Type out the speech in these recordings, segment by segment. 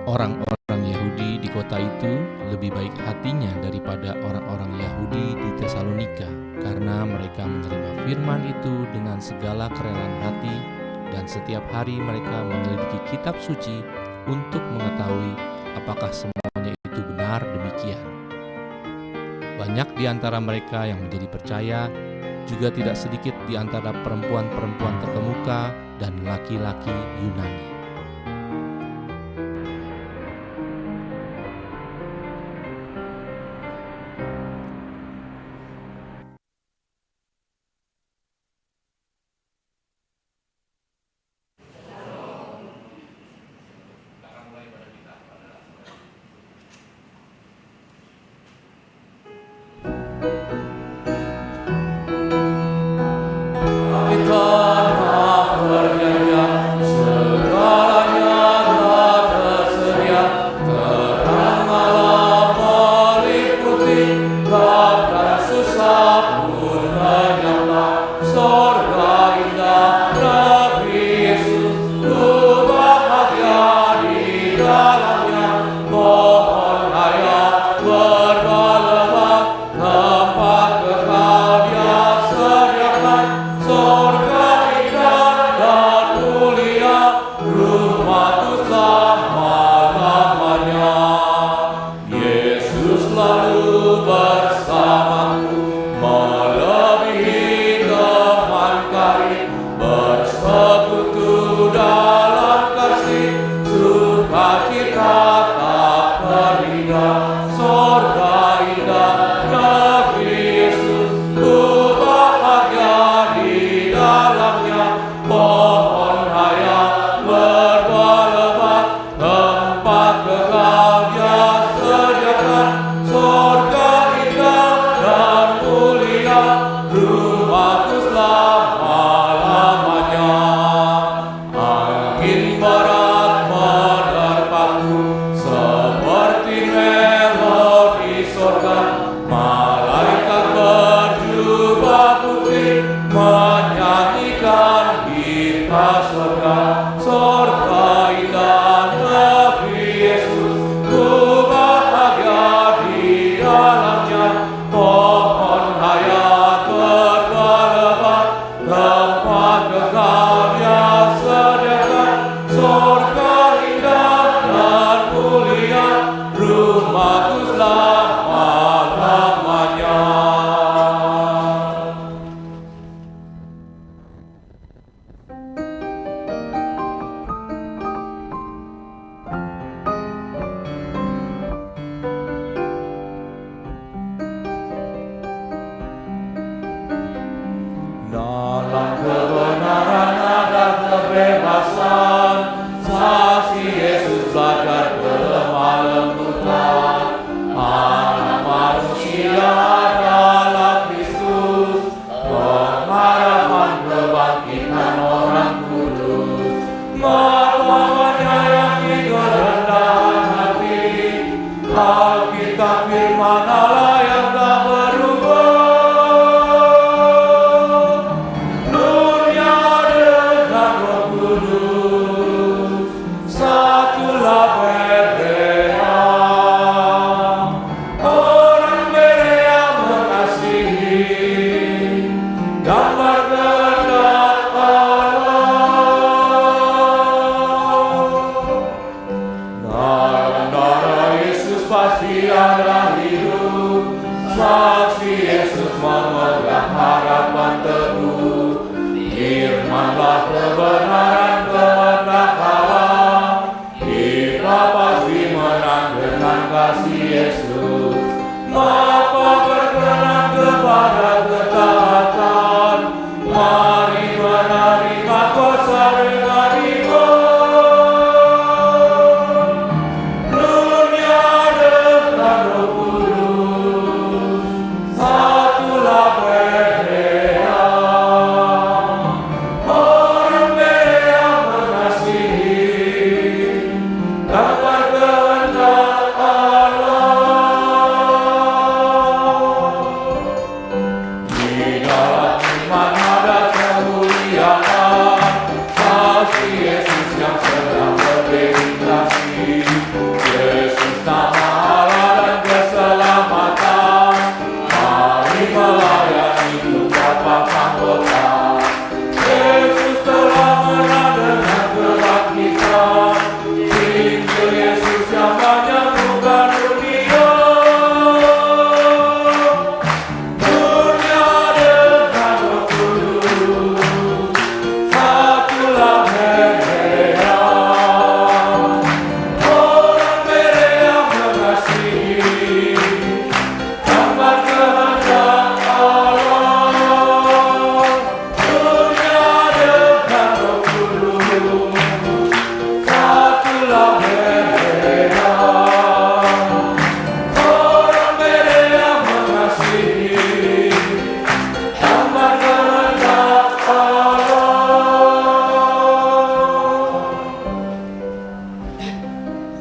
Orang-orang Yahudi di kota itu lebih baik hatinya daripada orang-orang Yahudi di Tesalonika, karena mereka menerima firman itu dengan segala kerelaan hati, dan setiap hari mereka menyelidiki kitab suci untuk mengetahui apakah semuanya itu benar demikian. Banyak di antara mereka yang menjadi percaya, juga tidak sedikit di antara perempuan-perempuan terkemuka dan laki-laki Yunani.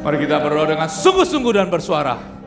Mari kita berdoa dengan sungguh-sungguh dan bersuara.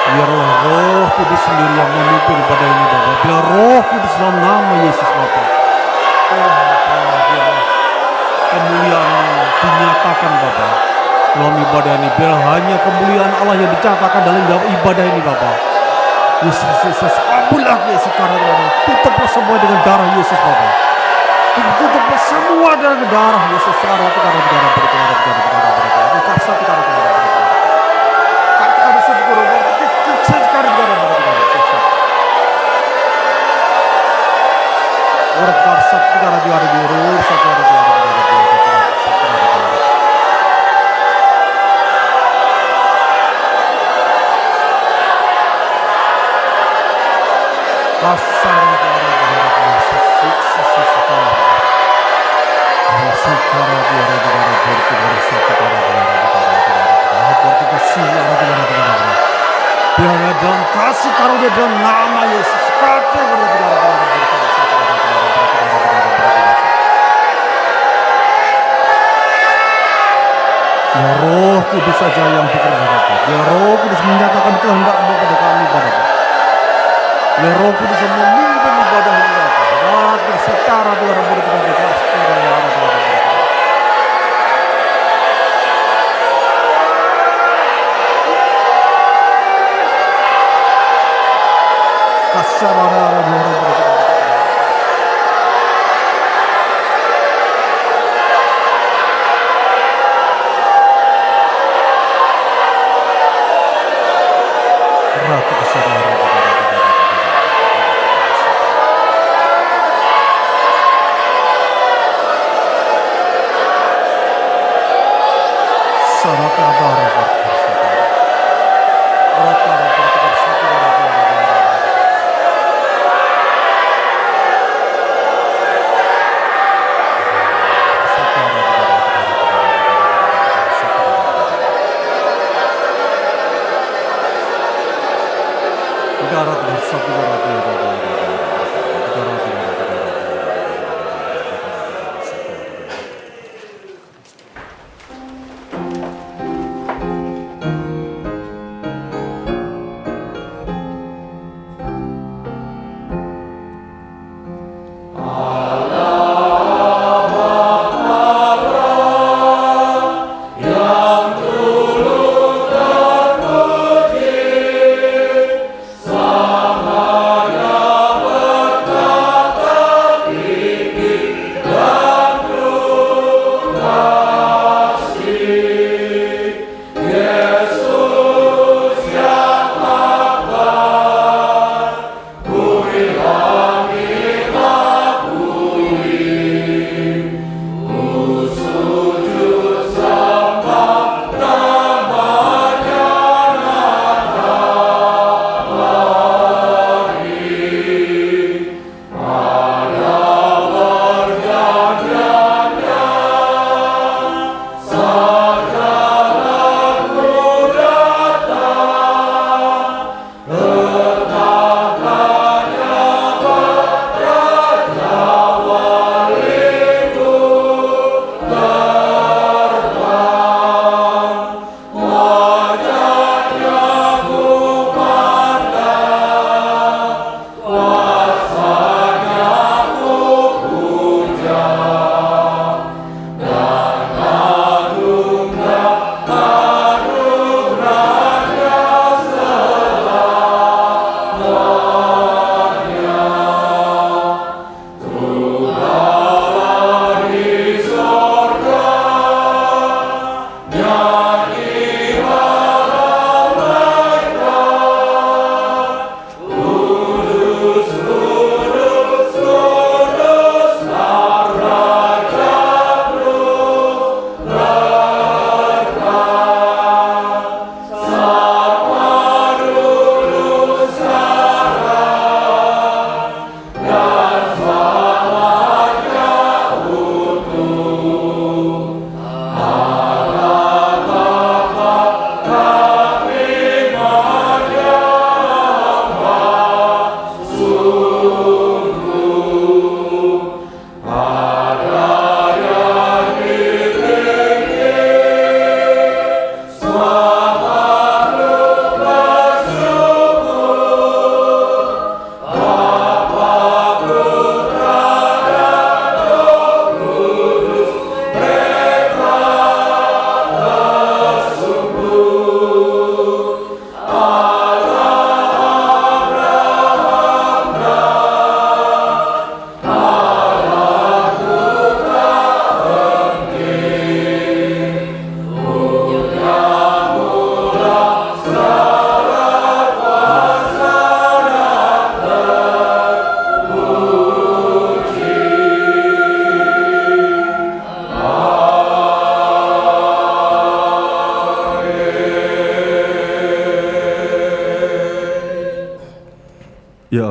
Biarlah Roh Kudus sendiri yang memimpin pada ini Bapa. Biar Roh Kudus dalam nama Yesus Bapa. Oh Bapa, biarlah kemuliaan dinyatakan Bapa dalam ibadah ini. Biar hanya kemuliaan Allah yang dicatatkan dalam ibadah ini Bapa. Yesus, Yesus, ampunlah Yesus karena tutuplah semua dengan darah Yesus Bapa. Tutuplah semua dengan darah Yesus karena darah biarlah dalam kasih karunia dalam nama Yesus. Ya Roh Kudus saja yang bekerja Bapa. Ya Roh Kudus menyatakan kehendak-Mu pada kami Bapa. Ya Roh Kudus yang memimpin ibadah ini Bapa. Rakyat setara dengan berkat setara yang ada dalam kasarara di orang berkat. Ratu kesadaran sarat abara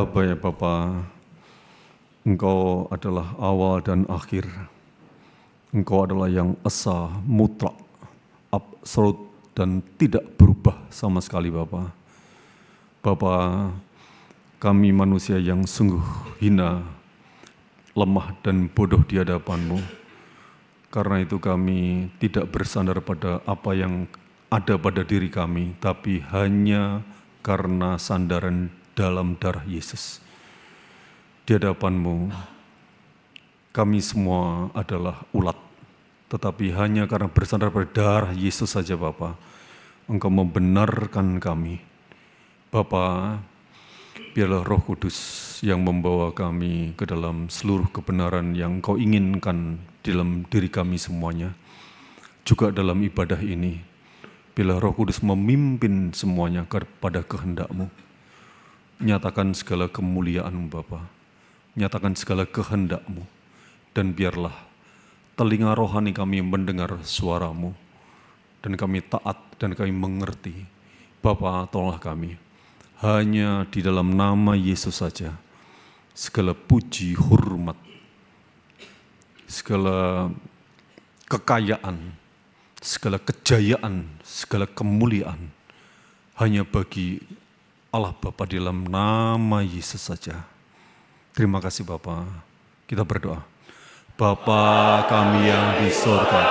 Bapa ya Bapa, Engkau adalah awal dan akhir. Engkau adalah yang esa, mutlak, absolut, dan tidak berubah sama sekali Bapa. Bapa, kami manusia yang sungguh hina, lemah dan bodoh di hadapan-Mu. Karena itu kami tidak bersandar pada apa yang ada pada diri kami, tapi hanya karena sandaran dalam darah Yesus. Di hadapan-Mu, kami semua adalah ulat, tetapi hanya karena bersandar pada darah Yesus saja Bapa, Engkau membenarkan kami. Bapa, biarlah Roh Kudus yang membawa kami ke dalam seluruh kebenaran yang Engkau inginkan di dalam diri kami semuanya. Juga dalam ibadah ini, biarlah Roh Kudus memimpin semuanya kepada kehendak-Mu. Nyatakan segala kemuliaan-Mu Bapa, nyatakan segala kehendak-Mu, dan biarlah telinga rohani kami mendengar suara-Mu, dan kami taat dan kami mengerti. Bapa, tolonglah kami, hanya di dalam nama Yesus saja, segala puji, hormat, segala kekayaan, segala kejayaan, segala kemuliaan, hanya bagi Allah Bapa di dalam nama Yesus saja. Terima kasih Bapa. Kita berdoa. Bapa kami yang di surga,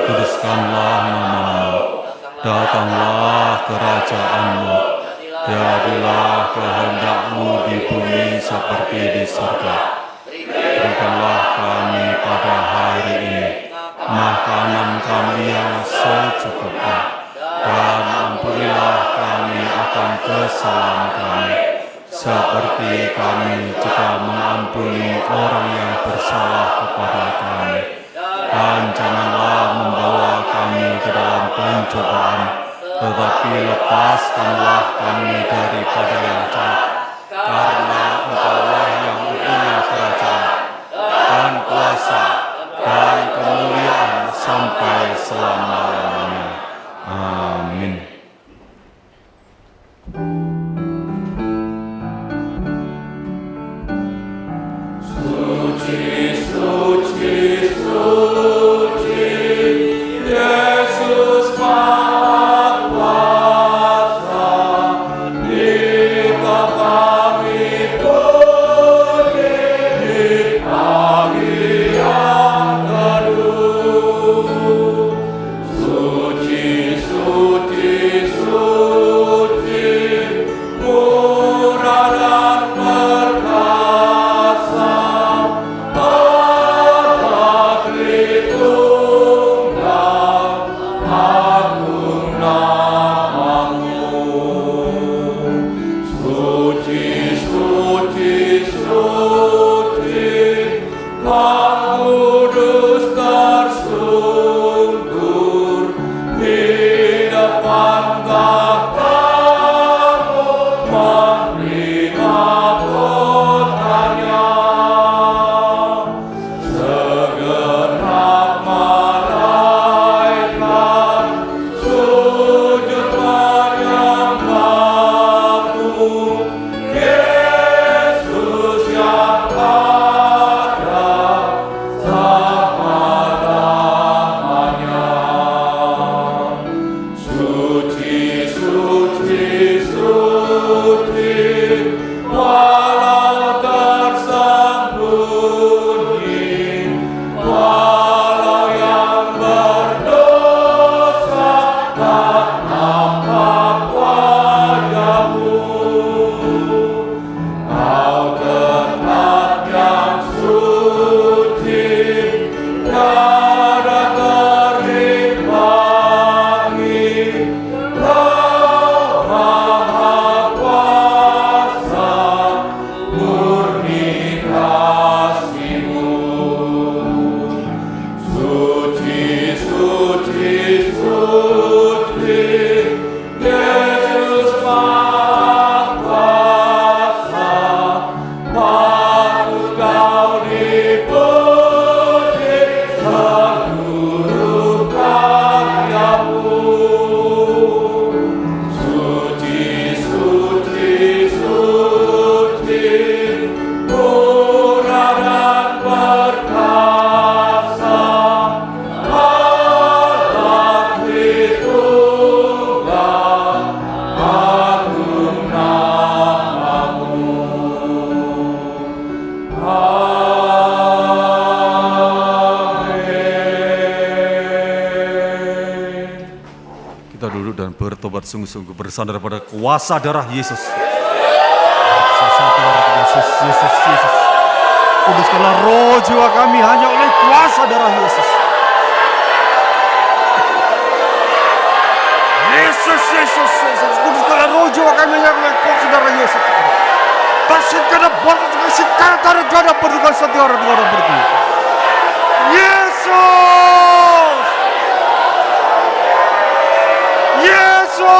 kuduskanlah nama-Mu, datanglah kerajaan-Mu, jadilah kehendak-Mu di bumi seperti di surga. Berikanlah kami pada hari ini makanan kami yang secukupnya, dan ampunilah kami akan kesalahan kami, seperti kami juga mengampuni orang yang bersalah kepada kami. Dan janganlah membawa kami ke dalam pencobaan, tetapi lepaskanlah kami daripada yang jahat. Karena Engkaulah yang punya kerajaan, dan kuasa, dan kemuliaan sampai selama-lamanya. Amin. Kami sungguh-sungguh bersandar pada kuasa darah Yesus. Kuasa darah Yesus, Yesus, Yesus. Kuduskanlah roh jiwa kami hanya oleh kuasa darah Yesus. Yesus, Yesus, Yesus. Kuduskanlah roh jiwa kami hanya oleh kuasa darah Yesus. Kasihkanlah berkat, kasihkanlah darah berkat setiap orang berkat. Yesus, Yesus.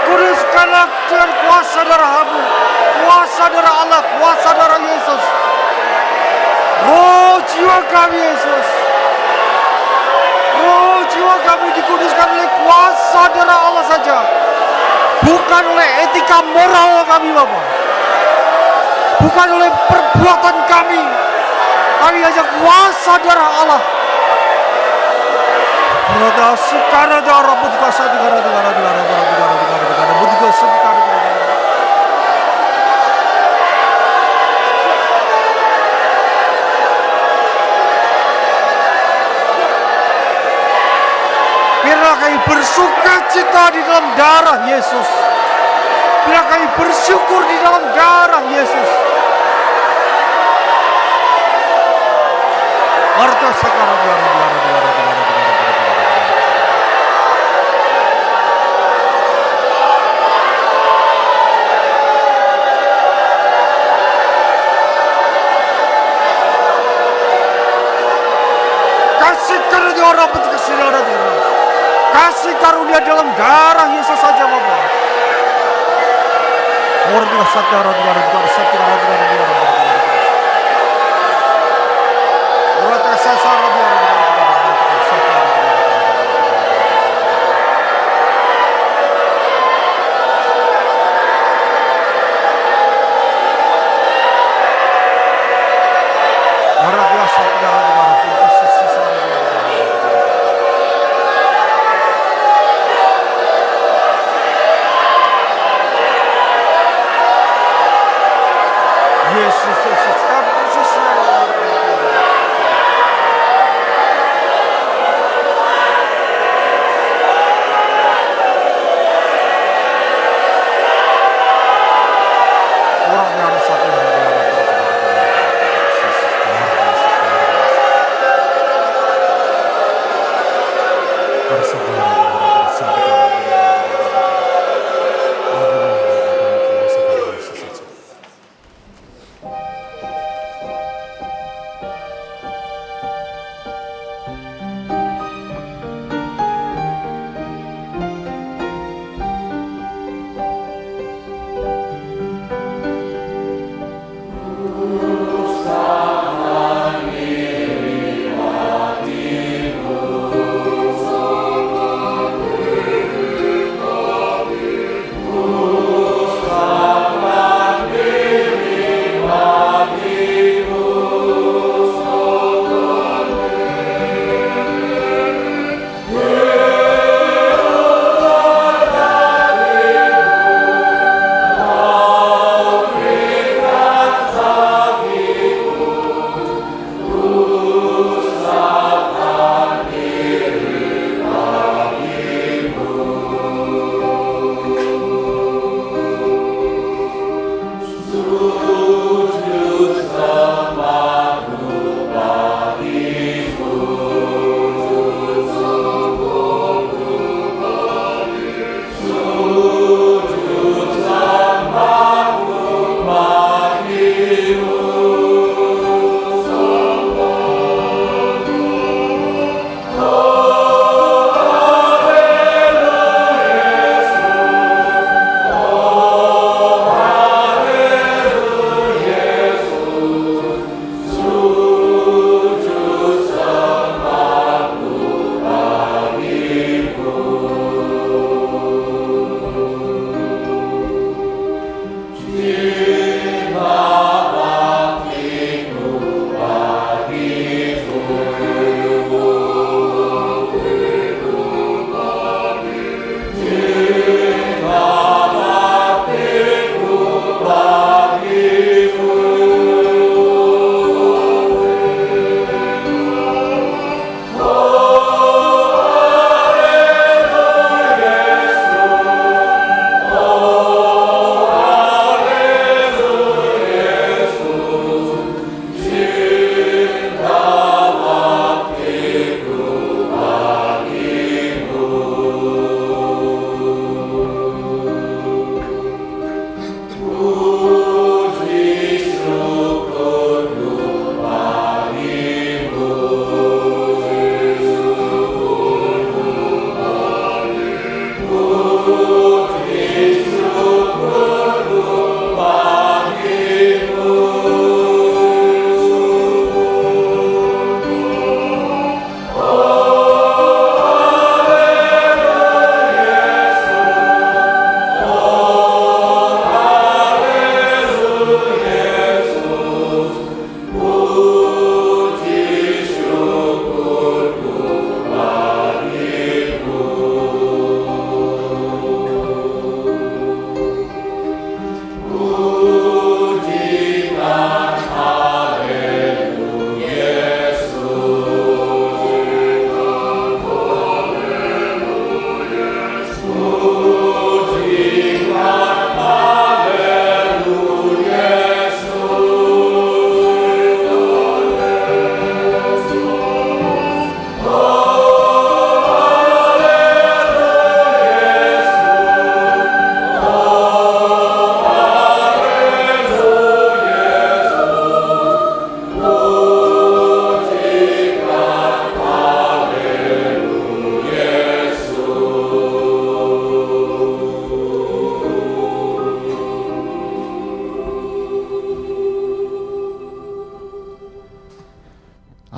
Kuduskanlah dengan kuasa darah-Mu, kuasa darah Allah, kuasa darah Yesus. Roh jiwa kami Yesus, roh jiwa kami dikuduskan oleh kuasa darah Allah saja, bukan oleh etika moral kami Bapa, bukan oleh perbuatan kami, tapi hanya kuasa darah Allah. Berada sekarang darah berduka satu gara berduka sekarang. Biarlah kami bersuka cita di dalam darah Yesus. Biarlah kami bersyukur di dalam darah Yesus. Arta sekarang kasih karunia orang berkasih darah. Kasih karunia dalam darah Yesus saja Bapa. Orang tua satu darah. Orang tua sasar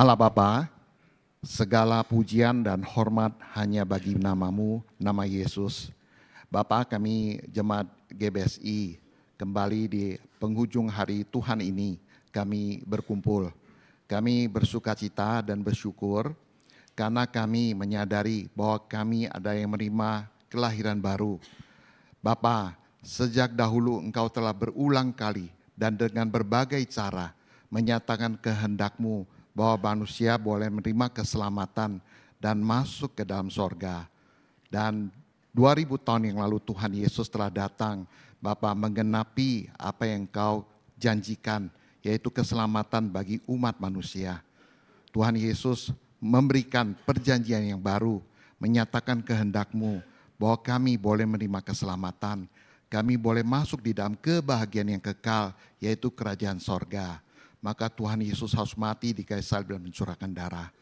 Allah Bapa, segala pujian dan hormat hanya bagi nama-Mu, nama Yesus. Bapa, kami jemaat GBSI kembali di penghujung hari Tuhan ini, kami berkumpul. Kami bersukacita dan bersyukur karena kami menyadari bahwa kami ada yang menerima kelahiran baru. Bapa, sejak dahulu Engkau telah berulang kali dan dengan berbagai cara menyatakan kehendak-Mu bahwa manusia boleh menerima keselamatan dan masuk ke dalam sorga. Dan 2000 tahun yang lalu Tuhan Yesus telah datang, Bapa, menggenapi apa yang Engkau janjikan, yaitu keselamatan bagi umat manusia. Tuhan Yesus memberikan perjanjian yang baru, menyatakan kehendak-Mu bahwa kami boleh menerima keselamatan, kami boleh masuk di dalam kebahagiaan yang kekal, yaitu kerajaan sorga. Maka Tuhan Yesus harus mati di kayu salib dan mencurahkan darah.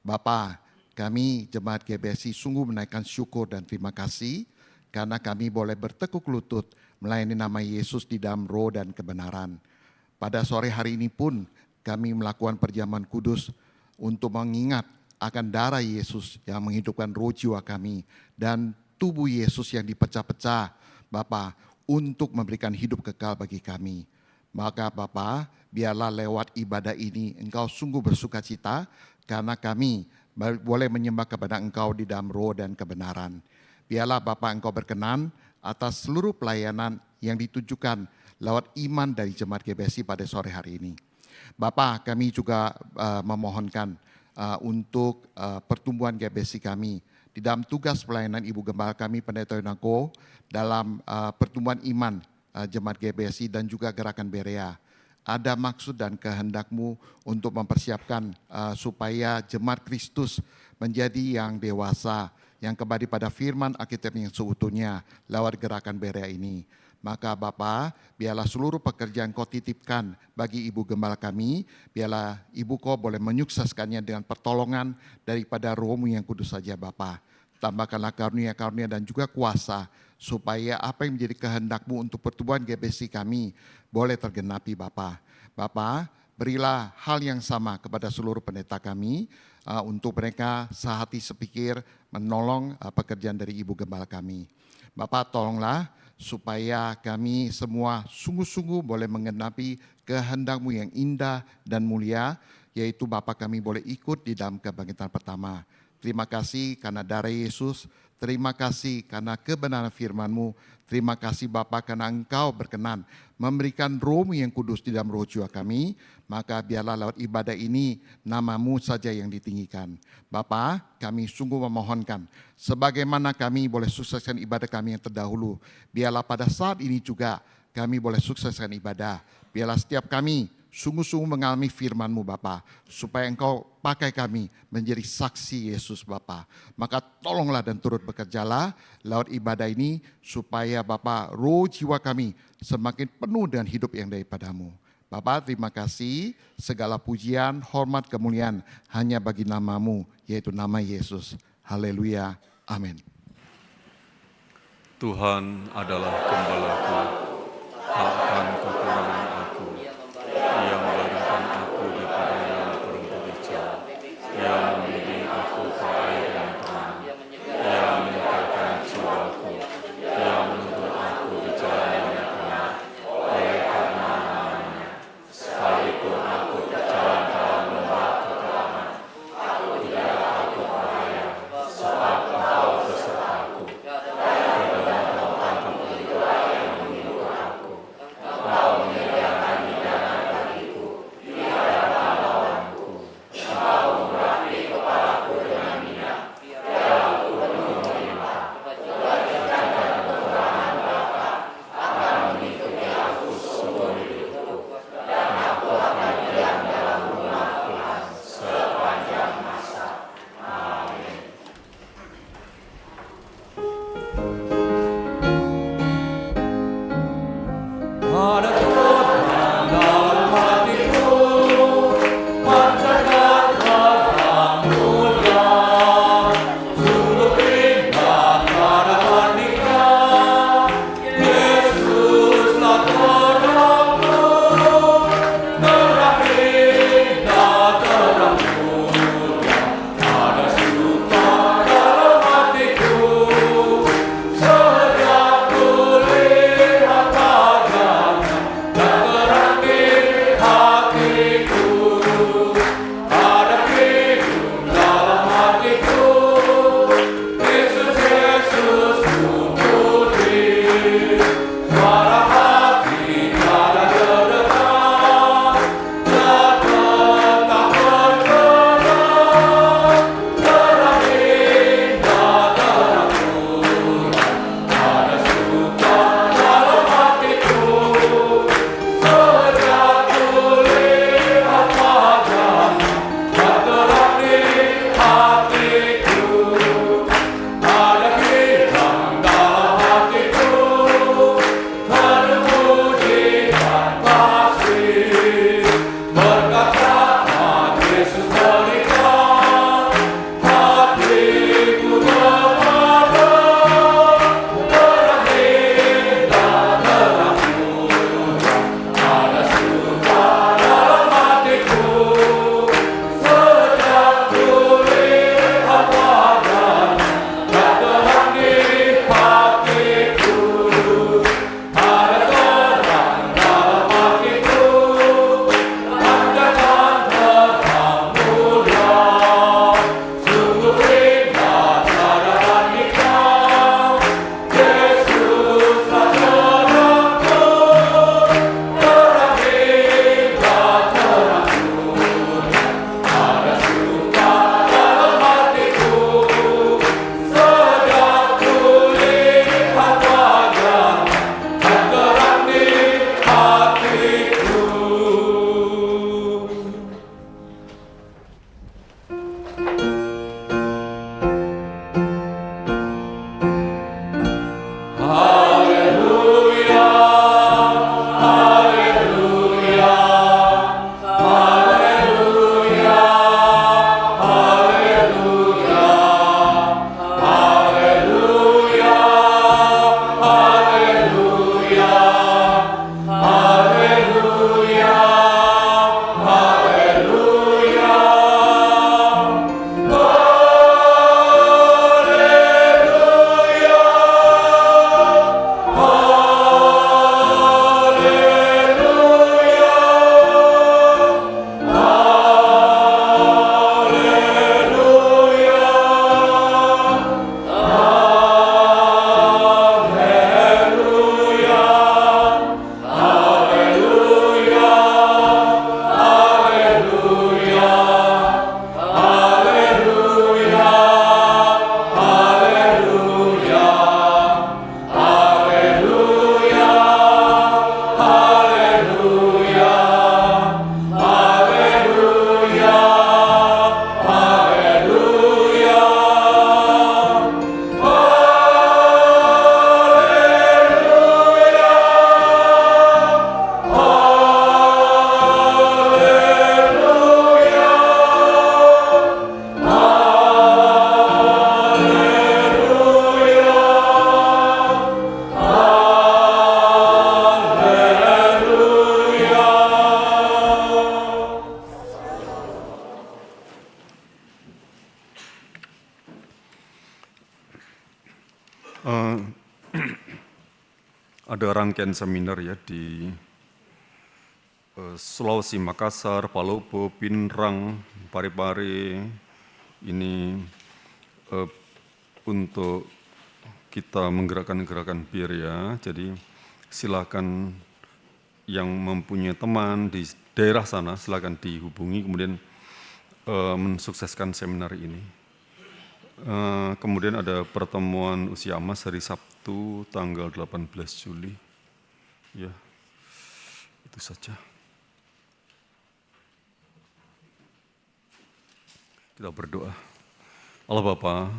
Bapa, kami jemaat GBSI sungguh menaikkan syukur dan terima kasih karena kami boleh bertekuk lutut melayani nama Yesus di dalam roh dan kebenaran. Pada sore hari ini pun kami melakukan perjamuan kudus untuk mengingat akan darah Yesus yang menghidupkan roh jiwa kami dan tubuh Yesus yang dipecah-pecah, Bapa, untuk memberikan hidup kekal bagi kami. Maka Bapa, biarlah lewat ibadah ini Engkau sungguh bersukacita karena kami boleh menyembah kepada Engkau di dalam roh dan kebenaran. Biarlah Bapa Engkau berkenan atas seluruh pelayanan yang ditujukan lewat iman dari jemaat GBSI pada sore hari ini. Bapa, kami juga memohonkan untuk pertumbuhan GBSI kami di dalam tugas pelayanan Ibu Gembala kami Pendeta Yonako dalam pertumbuhan iman jemaat GBSI dan juga gerakan Berea. Ada maksud dan kehendak-Mu untuk mempersiapkan supaya jemaat Kristus menjadi yang dewasa, yang kembali pada firman Alkitab yang seutuhnya lewat gerakan Berea ini. Maka Bapa, biarlah seluruh pekerjaan Kau titipkan bagi Ibu Gembala kami, biarlah Ibu Kau boleh menyukseskannya dengan pertolongan daripada Roh-Mu yang kudus saja Bapa. Tambahkanlah karunia-karunia dan juga kuasa, supaya apa yang menjadi kehendak-Mu untuk pertumbuhan GBSI kami boleh tergenapi Bapa. Bapa, berilah hal yang sama kepada seluruh pendeta kami, untuk mereka sehati sepikir menolong pekerjaan dari Ibu Gembala kami. Bapa, tolonglah supaya kami semua sungguh-sungguh boleh menggenapi kehendak-Mu yang indah dan mulia, yaitu Bapa kami boleh ikut di dalam kebangkitan pertama. Terima kasih karena darah Yesus, terima kasih karena kebenaran firman-Mu, terima kasih Bapa karena Engkau berkenan memberikan Roh-Mu yang kudus di dalam roh jiwa kami, maka biarlah lewat ibadah ini nama-Mu saja yang ditinggikan. Bapa, kami sungguh memohonkan, sebagaimana kami boleh sukseskan ibadah kami yang terdahulu, biarlah pada saat ini juga kami boleh sukseskan ibadah. Biarlah setiap kami sungguh-sungguh mengalami firman-Mu Bapa, supaya Engkau pakai kami menjadi saksi Yesus Bapa. Maka tolonglah dan turut bekerjalah lewat ibadah ini, supaya Bapa roh jiwa kami semakin penuh dengan hidup yang daripada-Mu. Bapa, terima kasih, segala pujian, hormat, kemuliaan hanya bagi nama-Mu, yaitu nama Yesus. Haleluya, amin. Tuhan adalah gembalaku, tak akan kekurangan aku. Ia membaringkan aku di padang rumput hijau. Ia membimbing aku ke air yang tenang. Ia menyegarkan jiwaku. Ia menuntun aku di jalan yang benar oleh karena namanya. Sekalipun aku berjalan dalam lembah kekelaman, aku tidak takut bahaya, sebab Engkau besertaku. Kedalam dan tangkap untuk yang menghibur aku. Engkau menyediakan hidangan bagiku di hadapan lawanku. Engkau merapi kepalaku dengan minyak, dan aku berlimpah. Kejutan dan keuangan berkat akan mengikuti aku seumur hidupku, dan aku akan diam dalam rumah Tuhan sepanjang masa. Amin. Ada Tuhan dalam hatiku, pancarkan terang mulia, sungguh indah hadapan Dia. Yesuslah terangku, terang indah terangku. ada rangkaian seminar ya di Sulawesi, Makassar, Palopo, Pinrang, Parepare, ini untuk kita menggerakkan gerakan bir ya. Jadi silakan yang mempunyai teman di daerah sana silakan dihubungi kemudian mensukseskan seminar ini. Kemudian ada pertemuan usia emas hari Sabtu tanggal 18 Juli. Ya, itu saja. Kita berdoa. Allah Bapa,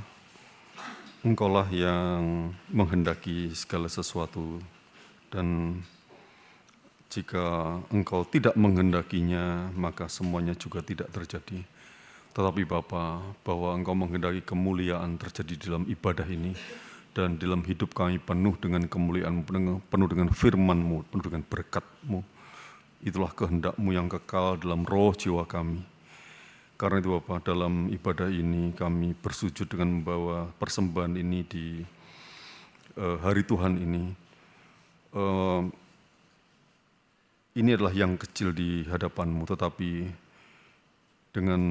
Engkaulah yang menghendaki segala sesuatu dan jika Engkau tidak menghendakinya, maka semuanya juga tidak terjadi. Tetapi Bapa, bahwa Engkau menghendaki kemuliaan terjadi dalam ibadah ini dan dalam hidup kami penuh dengan kemuliaan, penuh dengan firman-Mu, penuh dengan berkat-Mu. Itulah kehendak-Mu yang kekal dalam roh jiwa kami. Karena itu Bapa, dalam ibadah ini kami bersujud dengan membawa persembahan ini di hari Tuhan ini. Ini adalah yang kecil di hadapan-Mu, tetapi dengan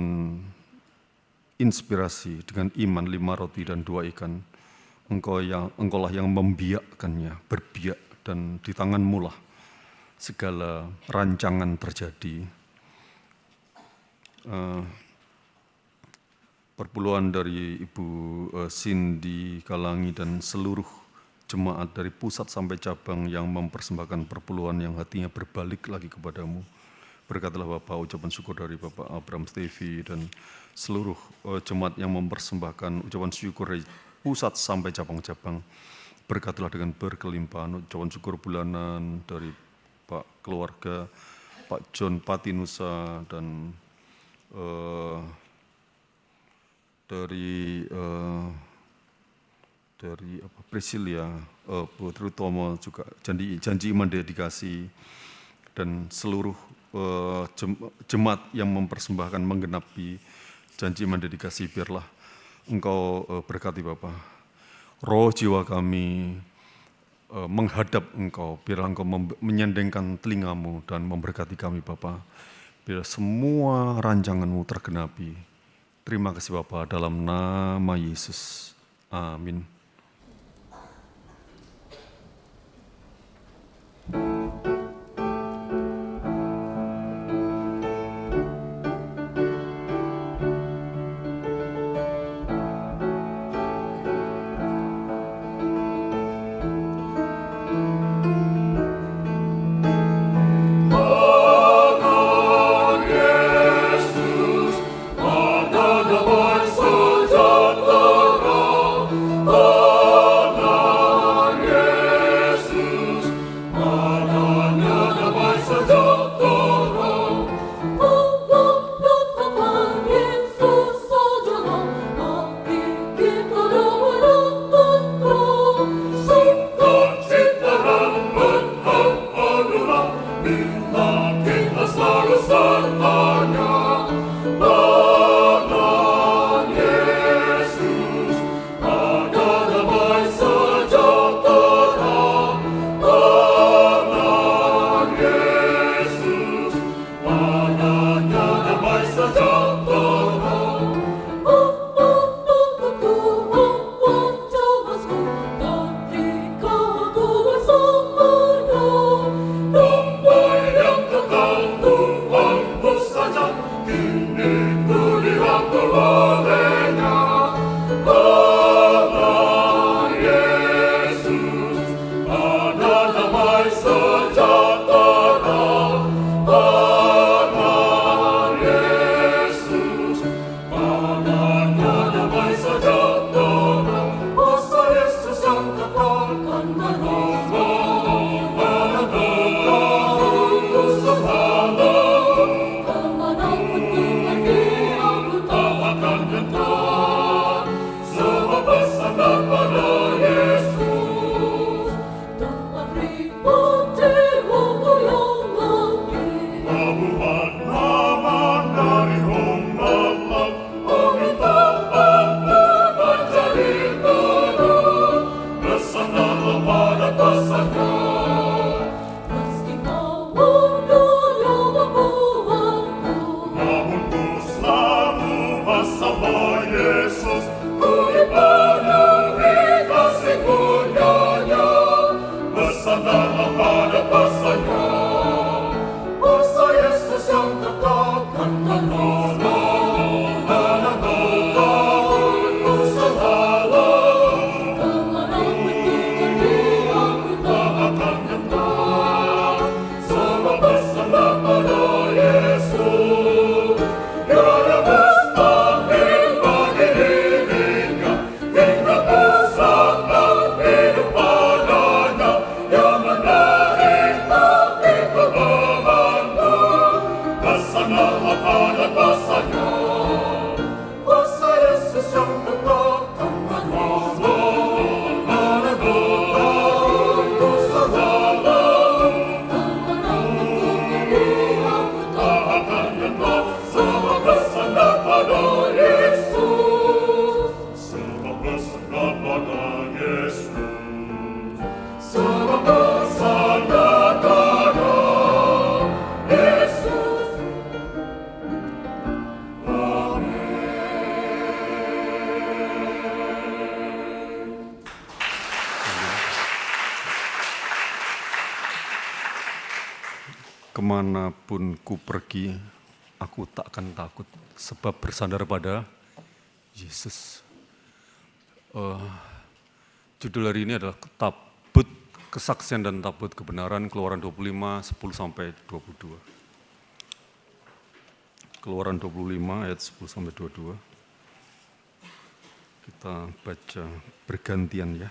inspirasi, dengan iman 5 roti dan 2 ikan, Engkaulah yang membiakkannya, berbiak, dan di tangan-Mu lah segala rancangan terjadi. Perpuluhan dari Ibu Cindy Kalangi dan seluruh jemaat dari pusat sampai cabang yang mempersembahkan perpuluhan yang hatinya berbalik lagi kepadamu. Berkatilah Bapak, ucapan syukur dari Bapak Abraham Stevi dan seluruh jemaat yang mempersembahkan ucapan syukur dari pusat sampai cabang-cabang. Berkatilah dengan berkelimpahan ucapan syukur bulanan dari Pak keluarga, Pak John Patinusa dan dari Priscilia, Putri Utomo juga janji iman dedikasi dan seluruh jemaat yang mempersembahkan menggenapi janji iman dedikasi, biarlah Engkau berkati Bapa. Roh jiwa kami menghadap Engkau, biarlah Engkau menyandengkan telingamu dan memberkati kami Bapa. Biar semua rancangan-Mu tergenapi. Terima kasih Bapa, dalam nama Yesus. Amin. Oh pada kuasanya, kuasa Yesus yang kekal kan menolong, menolong ku selalu. Kemanapun ku pergi, aku tak akan nyentang, sebab bersandar pada Yesus. Tiada mustahil bagi dirinya, hingga ku sanggup hidup padanya, yang menderita ikut bebanku. Bersandar pada kuasanya, kuasa Yesus yang kekal kan menolong, menolong ku selalu. Kemanapun ku pergi, aku tak akan nyentang, sebab bersandar pada Yesus. Sebab bersandar pada Yesus. Sebab bersandar pada Yesus. Kemanapun ku pergi, aku tak akan takut, sebab bersandar pada Yesus. Judul hari ini adalah Tabut Kesaksian dan Tabut Kebenaran, Keluaran 25, 10-22. Keluaran 25 ayat 10-22. Kita baca bergantian ya.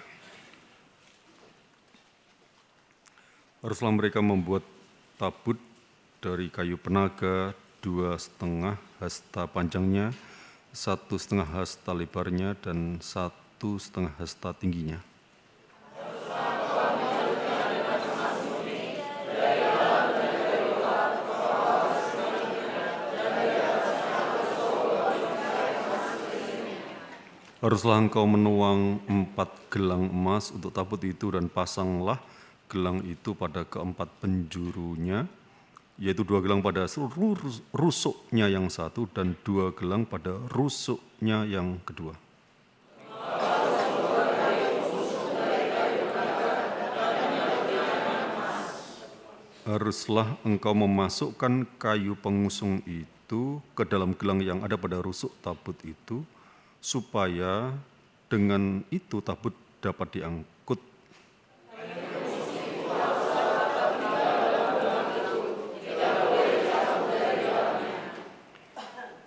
Haruslah mereka membuat tabut dari kayu penaga 2,5 hasta panjangnya, 1,5 hasta lebarnya, dan 1,5 hasta tingginya. Haruslah engkau menuang 4 gelang emas untuk tabut itu, dan pasanglah gelang itu pada keempat penjurunya, yaitu 2 gelang pada rusuknya yang satu, dan 2 gelang pada rusuknya yang kedua. Haruslah engkau memasukkan kayu pengusung itu ke dalam gelang yang ada pada rusuk tabut itu, supaya dengan itu tabut dapat diangkut.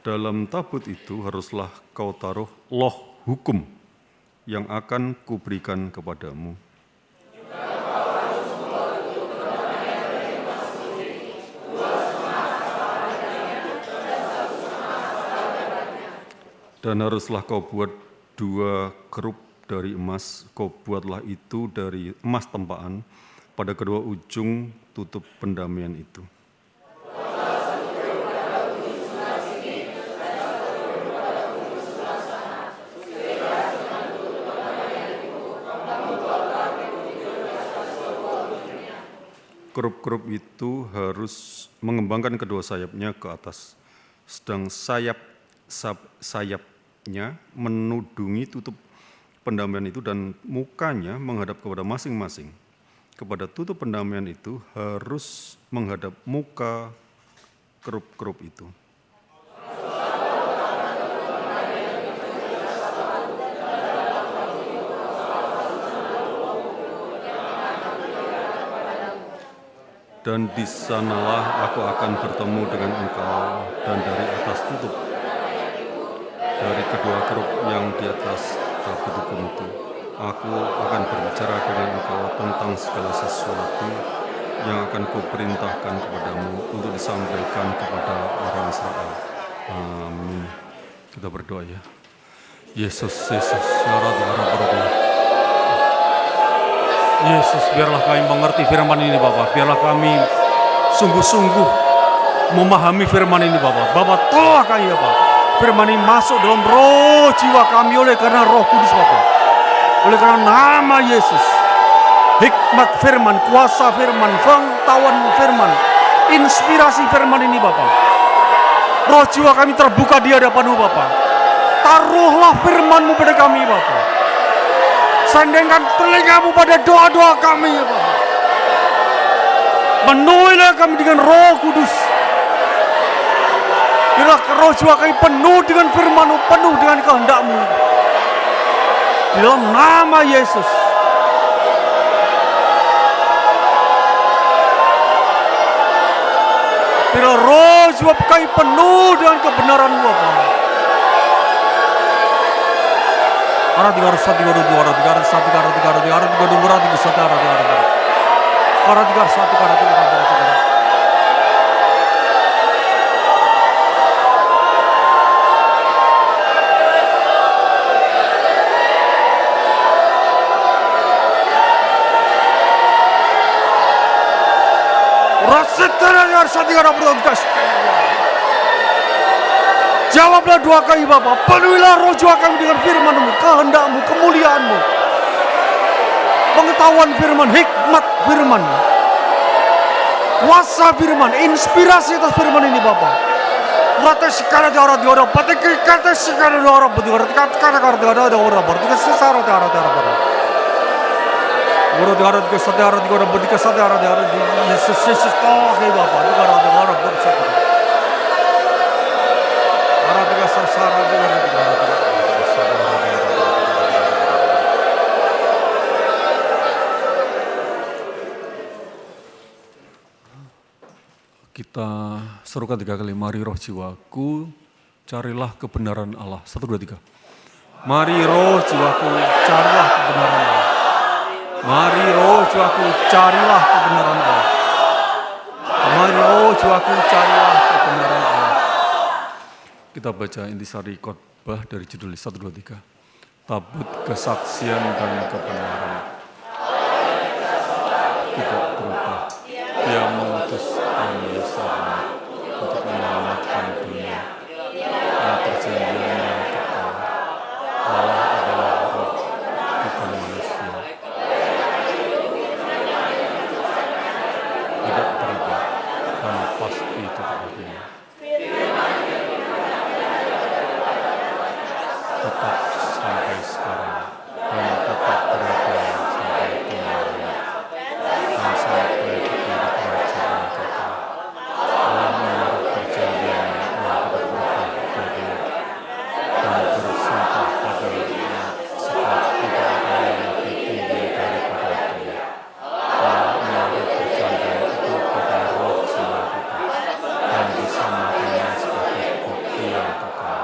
Dalam tabut itu haruslah kau taruh loh hukum yang akan kuberikan kepadamu. Dan haruslah kau buat 2 kerup dari emas, kau buatlah itu dari emas tempaan pada kedua ujung tutup pendamian itu. Kerup-kerup itu harus mengembangkan kedua sayapnya ke atas, sedang sayapnya menudungi tutup pendamian itu, dan mukanya menghadap kepada masing-masing. Kepada tutup pendamian itu harus menghadap muka kerup-kerup itu. Dan di sanalah aku akan bertemu dengan engkau, dan dari atas tutup, dari kedua kerup yang di atas tabut hukum itu, aku akan berbicara dengan engkau tentang segala sesuatu yang akan kuperintahkan kepadamu untuk disampaikan kepada orang Israel. Amin. Kita berdoa ya. Yesus, Yesus, biarlah kami mengerti firman ini Bapa. Biarlah kami sungguh-sungguh memahami firman ini Bapa. Bapa, tolonglah kami Bapa. Firman ini masuk dalam roh jiwa kami oleh karena Roh Kudus Bapa. Oleh karena nama Yesus. Hikmat firman, kuasa firman, pengetahuan firman, inspirasi firman ini Bapa. Roh jiwa kami terbuka di hadapan-Mu Bapa. Taruhlah firman-Mu pada kami Bapa. Sandengkan telinga-Mu pada doa-doa kami ya Bapa. Penuhilah kami dengan Roh Kudus. Biarlah roh jiwa kami penuh dengan firman-Mu, penuh dengan kehendak-Mu. Di dalam nama Yesus. Biarlah roh jiwa kami penuh dengan kebenaran-Mu, Bapa. Ara tiga ratus satu tiga dua tiga ratus satu tiga tiga tiga tiga tiga dua tiga satu ara tiga tiga ara tiga satu tiga tiga tiga tiga. Rasetara yang satu tiga tiga. Jawablah doa kami Bapa, penuhilah roh jiwa kami dengan firman-Mu, kehendak-Mu, kemuliaan-Mu. Pengetahuan firman, hikmat firman. Kuasa firman, inspirasi atas firman ini Bapa. Rata sekali di orang, patik kata sekali di orang, kata di orang, berarti sesara di orang. Guru di orang, kesadaran di orang, berarti kesadaran di orang, Yesus tahu Bapa, di orang bersatu. Kita serukan 3 kali, mari roh jiwaku, carilah kebenaran Allah. 1, 2, 3. Mari roh jiwaku, carilah kebenaran Allah. Mari roh jiwaku, carilah kebenaran Allah. Mari roh jiwaku, carilah kebenaran Allah. Kita baca intisari khotbah dari judul 1, 2, 3. Tabut kesaksian dan kebenaran. Tidak berubah. Dia mengutus Yesusnya untuk menyelamatkan dunia. Dan perjanjian yang kekal. Allah adalah roh, bukan manusia. Tidak berubah dan pasti terjadi. Tetap sampai sekarang dan tetap berada sampai kemarin dan sampai kepada kerajaan kekal. Allah menaruh perjanjian yang tidak berubah bagi dan bersumpah pada umat sebab tidak ada yang lebih tinggi daripada Dia. Allah menaruh perjanjian itu pada roh jiwa kita dan disamakannya sebagai bukti yang kekal.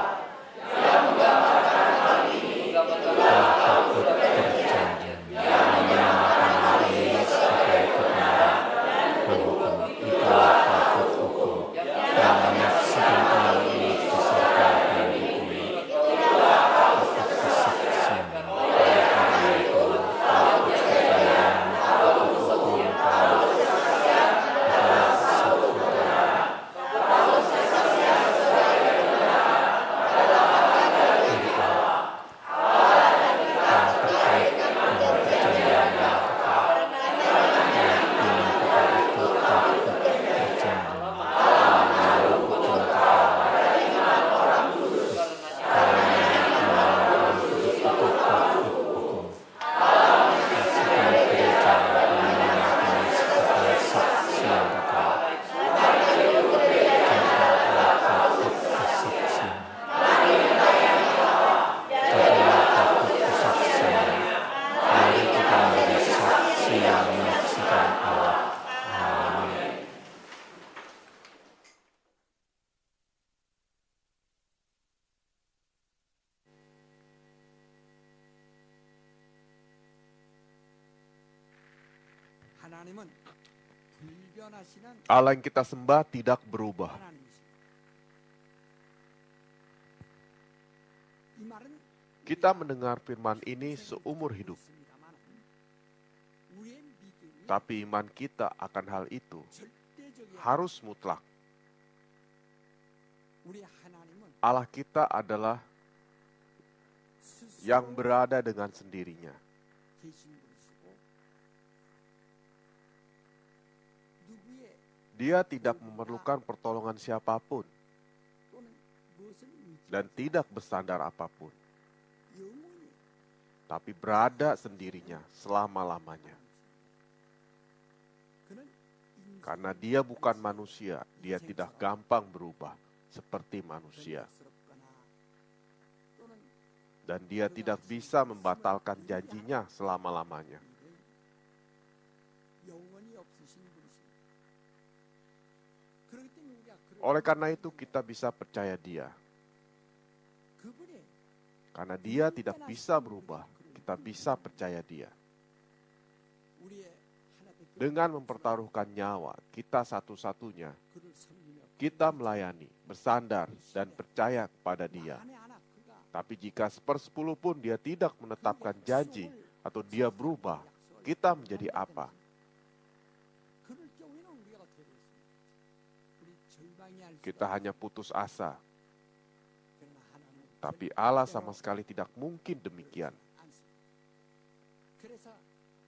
Allah yang kita sembah tidak berubah. Kita mendengar firman ini seumur hidup. Tapi iman kita akan hal itu harus mutlak. Allah kita adalah yang berada dengan sendirinya. Dia tidak memerlukan pertolongan siapapun dan tidak bersandar apapun, tapi berada sendirinya selama-lamanya. Karena dia bukan manusia, dia tidak gampang berubah seperti manusia. Dan dia tidak bisa membatalkan janjinya selama-lamanya. Oleh karena itu kita bisa percaya dia. Karena dia tidak bisa berubah, kita bisa percaya dia. Dengan mempertaruhkan nyawa kita satu-satunya, kita melayani, bersandar, dan percaya kepada dia. Tapi jika 1/10 pun dia tidak menetapkan janji atau dia berubah, kita menjadi apa? Kita hanya putus asa. Tapi Allah sama sekali tidak mungkin demikian.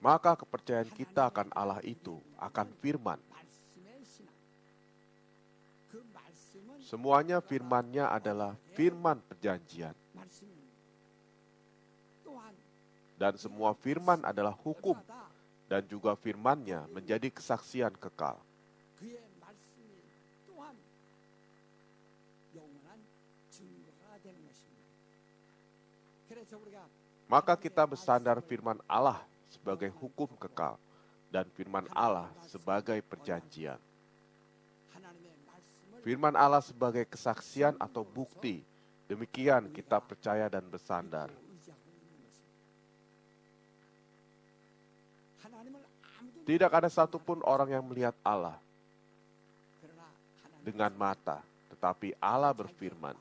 Maka kepercayaan kita akan Allah itu, akan firman. Semuanya firman-Nya adalah firman perjanjian. Dan semua firman adalah hukum. Dan juga firman-Nya menjadi kesaksian kekal. Maka kita bersandar firman Allah sebagai hukum kekal dan firman Allah sebagai perjanjian. Firman Allah sebagai kesaksian atau bukti. Demikian kita percaya dan bersandar. Tidak ada satupun orang yang melihat Allah dengan mata, tetapi Allah berfirman,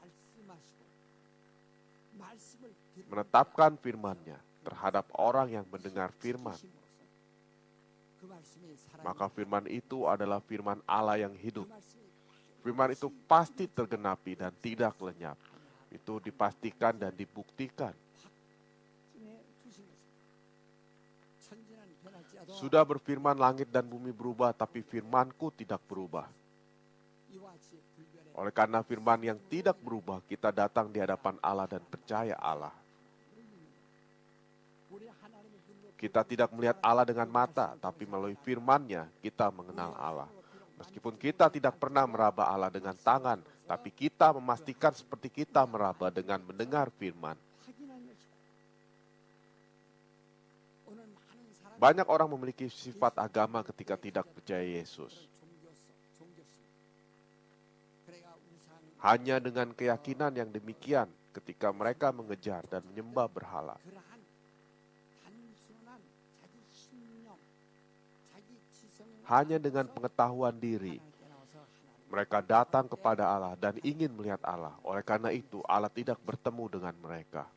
menetapkan firman-Nya terhadap orang yang mendengar firman. Maka firman itu adalah firman Allah yang hidup. Firman itu pasti tergenapi dan tidak lenyap. Itu dipastikan dan dibuktikan. Sudah berfirman langit dan bumi berubah, tapi firman-Ku tidak berubah. Oleh karena firman yang tidak berubah, kita datang di hadapan Allah dan percaya Allah. Kita tidak melihat Allah dengan mata, tapi melalui firman-Nya kita mengenal Allah. Meskipun kita tidak pernah meraba Allah dengan tangan, tapi kita memastikan seperti kita meraba dengan mendengar firman. Banyak orang memiliki sifat agama ketika tidak percaya Yesus. Hanya dengan keyakinan yang demikian ketika mereka mengejar dan menyembah berhala. Hanya dengan pengetahuan diri, mereka datang kepada Allah dan ingin melihat Allah. Oleh karena itu, Allah tidak bertemu dengan mereka.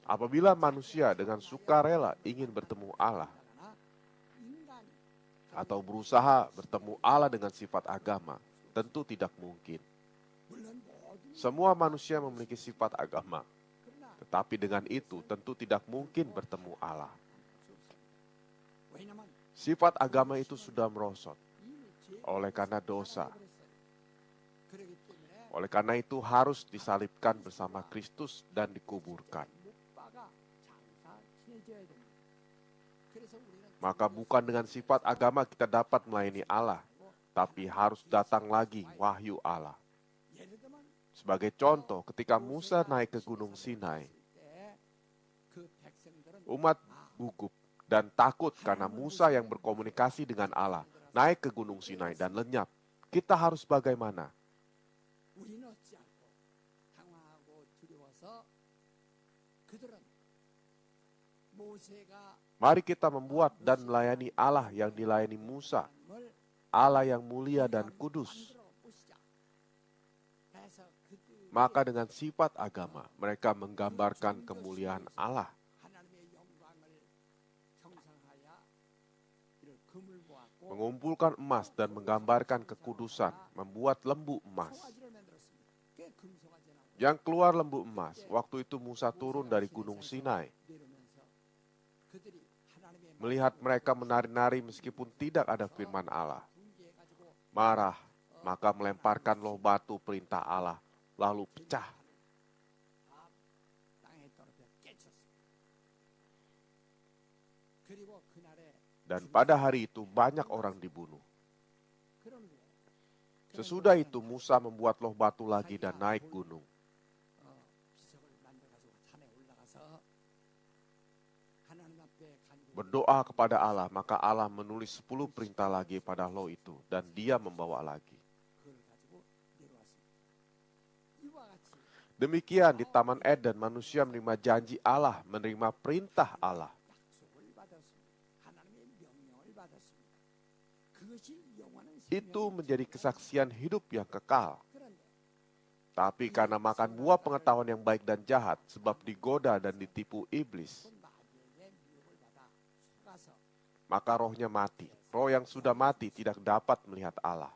Apabila manusia dengan sukarela ingin bertemu Allah, atau berusaha bertemu Allah dengan sifat agama, tentu tidak mungkin. Semua manusia memiliki sifat agama, tetapi dengan itu tentu tidak mungkin bertemu Allah. Sifat agama itu sudah merosot oleh karena dosa. Oleh karena itu harus disalibkan bersama Kristus dan dikuburkan. Maka bukan dengan sifat agama kita dapat melayani Allah, tapi harus datang lagi wahyu Allah. Sebagai contoh, ketika Musa naik ke Gunung Sinai, umat gugup dan takut karena Musa yang berkomunikasi dengan Allah naik ke Gunung Sinai dan lenyap. Kita harus bagaimana? Mari kita membuat dan melayani Allah yang dilayani Musa, Allah yang mulia dan kudus. Maka dengan sifat agama, mereka menggambarkan kemuliaan Allah. Mengumpulkan emas dan menggambarkan kekudusan, membuat lembu emas. Yang keluar lembu emas, waktu itu Musa turun dari Gunung Sinai. Melihat mereka menari-nari meskipun tidak ada firman Allah. Marah, maka melemparkan loh batu perintah Allah, lalu pecah. Dan pada hari itu banyak orang dibunuh. Sesudah itu Musa membuat loh batu lagi dan naik gunung. Berdoa kepada Allah, maka Allah menulis 10 perintah lagi pada loh itu dan dia membawa lagi. Demikian di Taman Eden manusia menerima janji Allah, menerima perintah Allah. Itu menjadi kesaksian hidup yang kekal. Tapi karena makan buah pengetahuan yang baik dan jahat, sebab digoda dan ditipu iblis, maka rohnya mati. Roh yang sudah mati tidak dapat melihat Allah.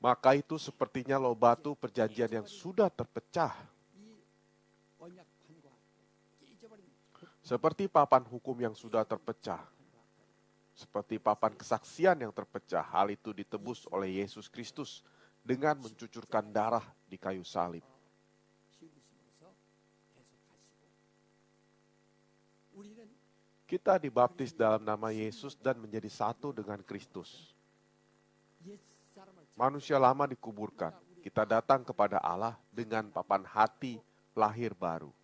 Maka itu sepertinya loh batu perjanjian yang sudah terpecah. Seperti papan hukum yang sudah terpecah. Seperti papan kesaksian yang terpecah, hal itu ditebus oleh Yesus Kristus dengan mencucurkan darah di kayu salib. Kita dibaptis dalam nama Yesus dan menjadi satu dengan Kristus. Manusia lama dikuburkan. Kita datang kepada Allah dengan papan hati lahir baru.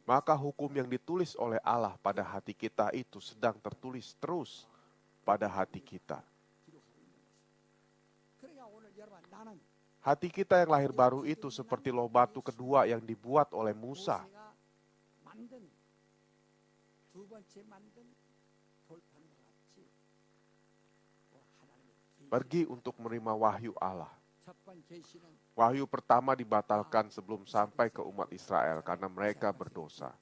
Maka hukum yang ditulis oleh Allah pada hati kita itu sedang tertulis terus pada hati kita. Hati kita yang lahir baru itu seperti loh batu kedua yang dibuat oleh Musa. Pergi untuk menerima wahyu Allah. Wahyu pertama dibatalkan sebelum sampai ke umat Israel karena mereka berdosa.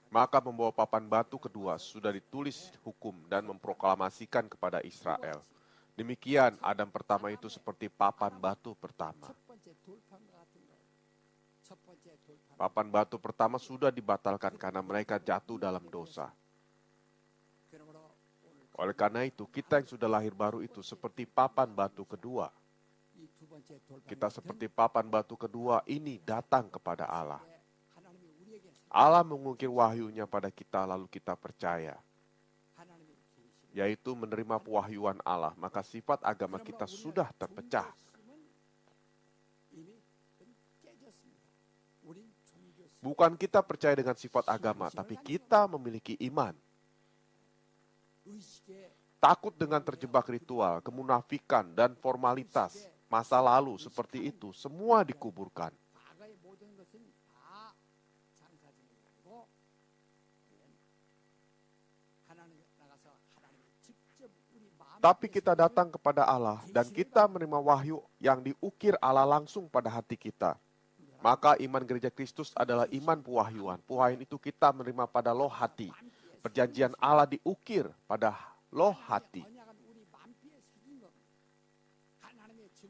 Maka membawa papan batu kedua sudah ditulis hukum dan memproklamasikan kepada Israel. Demikian Adam pertama itu seperti papan batu pertama. Papan batu pertama sudah dibatalkan karena mereka jatuh dalam dosa. Oleh karena itu, kita yang sudah lahir baru itu seperti papan batu kedua. Kita seperti papan batu kedua ini datang kepada Allah. Allah mengukir wahyunya pada kita lalu kita percaya. Yaitu menerima pewahyuan Allah, maka sifat agama kita sudah terpecah. Bukan kita percaya dengan sifat agama, tapi kita memiliki iman. Takut dengan terjebak ritual, kemunafikan, dan formalitas masa lalu seperti itu, semua dikuburkan. Tapi kita datang kepada Allah dan kita menerima wahyu yang diukir Allah langsung pada hati kita. Maka iman gereja Kristus adalah iman pewahyuan. Pewahyuan itu kita menerima pada loh hati. Perjanjian Allah diukir pada loh hati.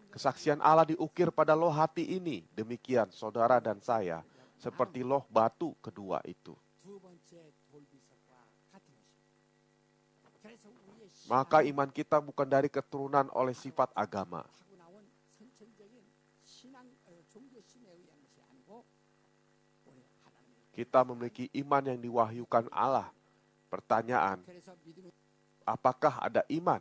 Kesaksian Allah diukir pada loh hati ini. Demikian saudara dan saya seperti loh batu kedua itu. Maka iman kita bukan dari keturunan oleh sifat agama. Kita memiliki iman yang diwahyukan Allah. Pertanyaan, apakah ada iman?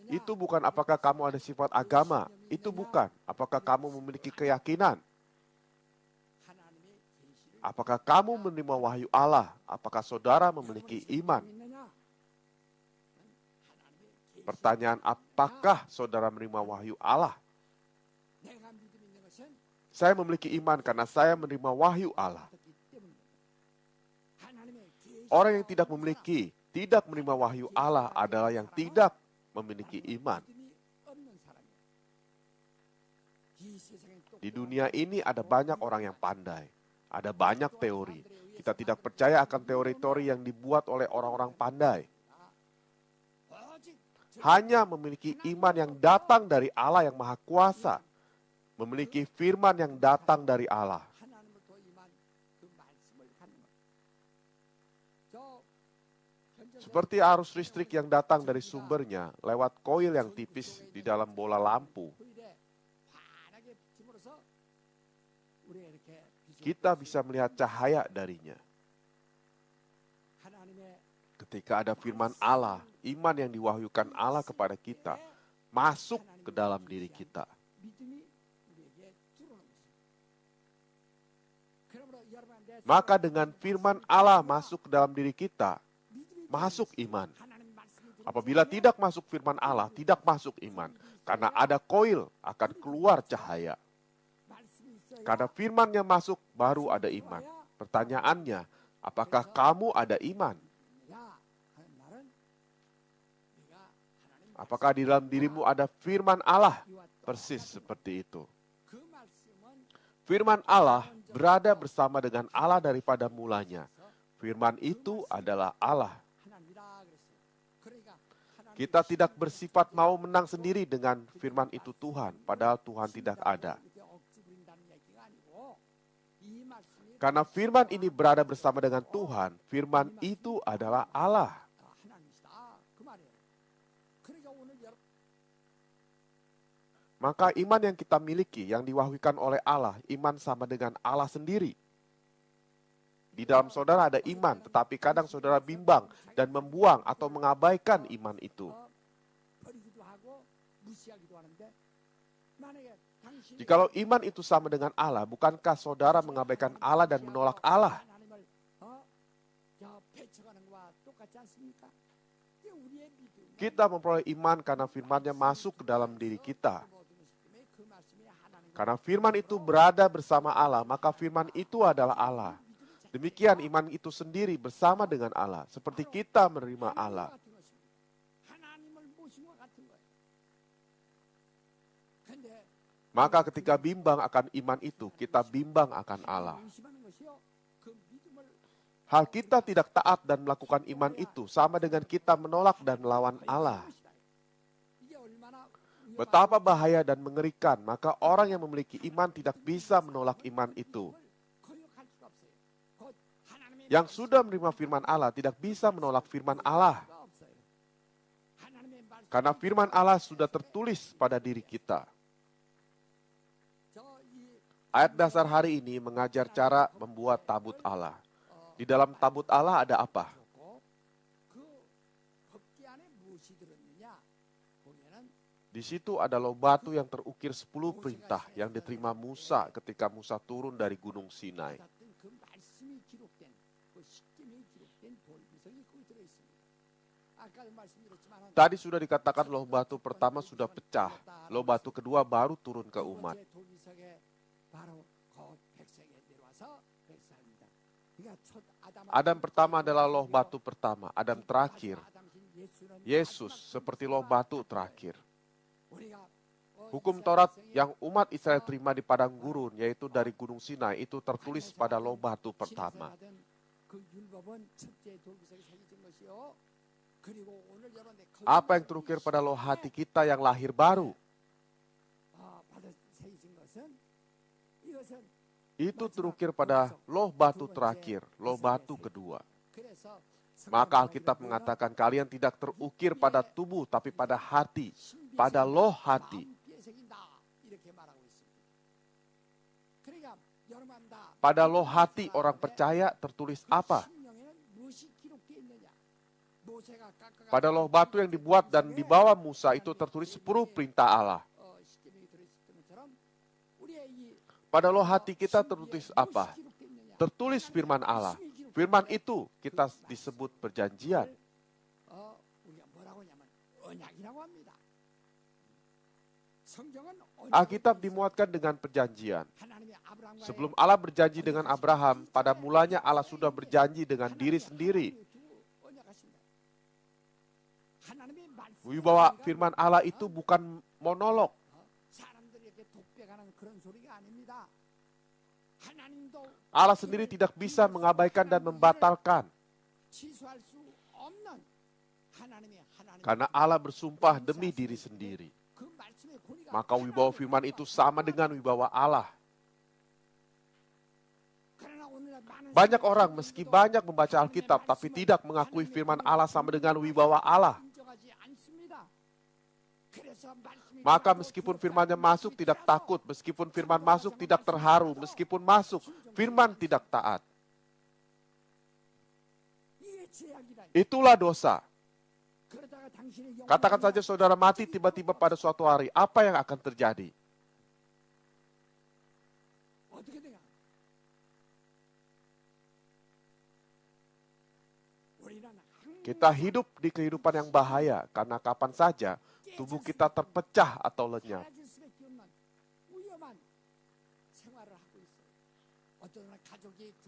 Itu bukan apakah kamu ada sifat agama. Itu bukan. Apakah kamu memiliki keyakinan? Apakah kamu menerima wahyu Allah? Apakah saudara memiliki iman? Pertanyaan, apakah saudara menerima wahyu Allah? Saya memiliki iman karena saya menerima wahyu Allah. Orang yang tidak menerima wahyu Allah adalah yang tidak memiliki iman. Di dunia ini ada banyak orang yang pandai. Ada banyak teori. Kita tidak percaya akan teori-teori yang dibuat oleh orang-orang pandai. Hanya memiliki iman yang datang dari Allah yang Maha Kuasa. Memiliki firman yang datang dari Allah. Seperti arus listrik yang datang dari sumbernya lewat koil yang tipis di dalam bola lampu. Kita bisa melihat cahaya darinya. Ketika ada firman Allah, iman yang diwahyukan Allah kepada kita masuk ke dalam diri kita. Maka dengan firman Allah masuk ke dalam diri kita, masuk iman. Apabila tidak masuk firman Allah, tidak masuk iman. Karena ada koil, akan keluar cahaya. Karena firman yang masuk, baru ada iman. Pertanyaannya, apakah kamu ada iman? Apakah di dalam dirimu ada firman Allah? Persis seperti itu. Firman Allah berada bersama dengan Allah daripada mulanya. Firman itu adalah Allah. Kita tidak bersifat mau menang sendiri dengan firman itu Tuhan, padahal Tuhan tidak ada. Karena firman ini berada bersama dengan Tuhan, firman itu adalah Allah. Maka iman yang kita miliki, yang diwahyukan oleh Allah, iman sama dengan Allah sendiri. Di dalam saudara ada iman, tetapi kadang saudara bimbang dan membuang atau mengabaikan iman itu. Jikalau iman itu sama dengan Allah, bukankah saudara mengabaikan Allah dan menolak Allah? Kita memperoleh iman karena firman-Nya masuk ke dalam diri kita. Karena firman itu berada bersama Allah, maka firman itu adalah Allah. Demikian iman itu sendiri bersama dengan Allah, seperti kita menerima Allah. Maka ketika bimbang akan iman itu, kita bimbang akan Allah. Hal kita tidak taat dan melakukan iman itu sama dengan kita menolak dan melawan Allah. Betapa bahaya dan mengerikan, maka orang yang memiliki iman tidak bisa menolak iman itu. Yang sudah menerima firman Allah tidak bisa menolak firman Allah. Karena firman Allah sudah tertulis pada diri kita. Ayat dasar hari ini mengajar cara membuat tabut Allah. Di dalam tabut Allah ada apa? Di situ ada loh batu yang terukir 10 perintah yang diterima Musa ketika Musa turun dari Gunung Sinai. Tadi sudah dikatakan loh batu pertama sudah pecah, loh batu kedua baru turun ke umat. Adam pertama adalah loh batu pertama, Adam terakhir. Yesus seperti loh batu terakhir. Hukum Taurat yang umat Israel terima di padang gurun, yaitu dari Gunung Sinai, itu tertulis pada loh batu pertama. Apa yang terukir pada loh hati kita yang lahir baru? Itu terukir pada loh batu terakhir, loh batu kedua. Maka Alkitab mengatakan kalian tidak terukir pada tubuh, tapi pada hati, pada loh hati. Pada loh hati orang percaya tertulis apa? Pada loh batu yang dibuat dan dibawa Musa itu tertulis 10 perintah Allah. Pada loh hati kita tertulis apa? Tertulis firman Allah. Firman itu kita disebut perjanjian. Alkitab dimuatkan dengan perjanjian. Sebelum Allah berjanji dengan Abraham, pada mulanya Allah sudah berjanji dengan diri sendiri. Wibawa firman Allah itu bukan monolog. Allah sendiri tidak bisa mengabaikan dan membatalkan. Karena Allah bersumpah demi diri sendiri. Maka wibawa firman itu sama dengan wibawa Allah. Banyak orang meski banyak membaca Alkitab tapi tidak mengakui firman Allah sama dengan wibawa Allah. Maka meskipun firman-Nya masuk tidak takut, meskipun firman masuk tidak terharu, meskipun masuk firman tidak taat. Itulah dosa. Katakan saja saudara mati tiba-tiba pada suatu hari, apa yang akan terjadi? Kita hidup di kehidupan yang bahaya karena kapan saja tubuh kita terpecah atau lenyap.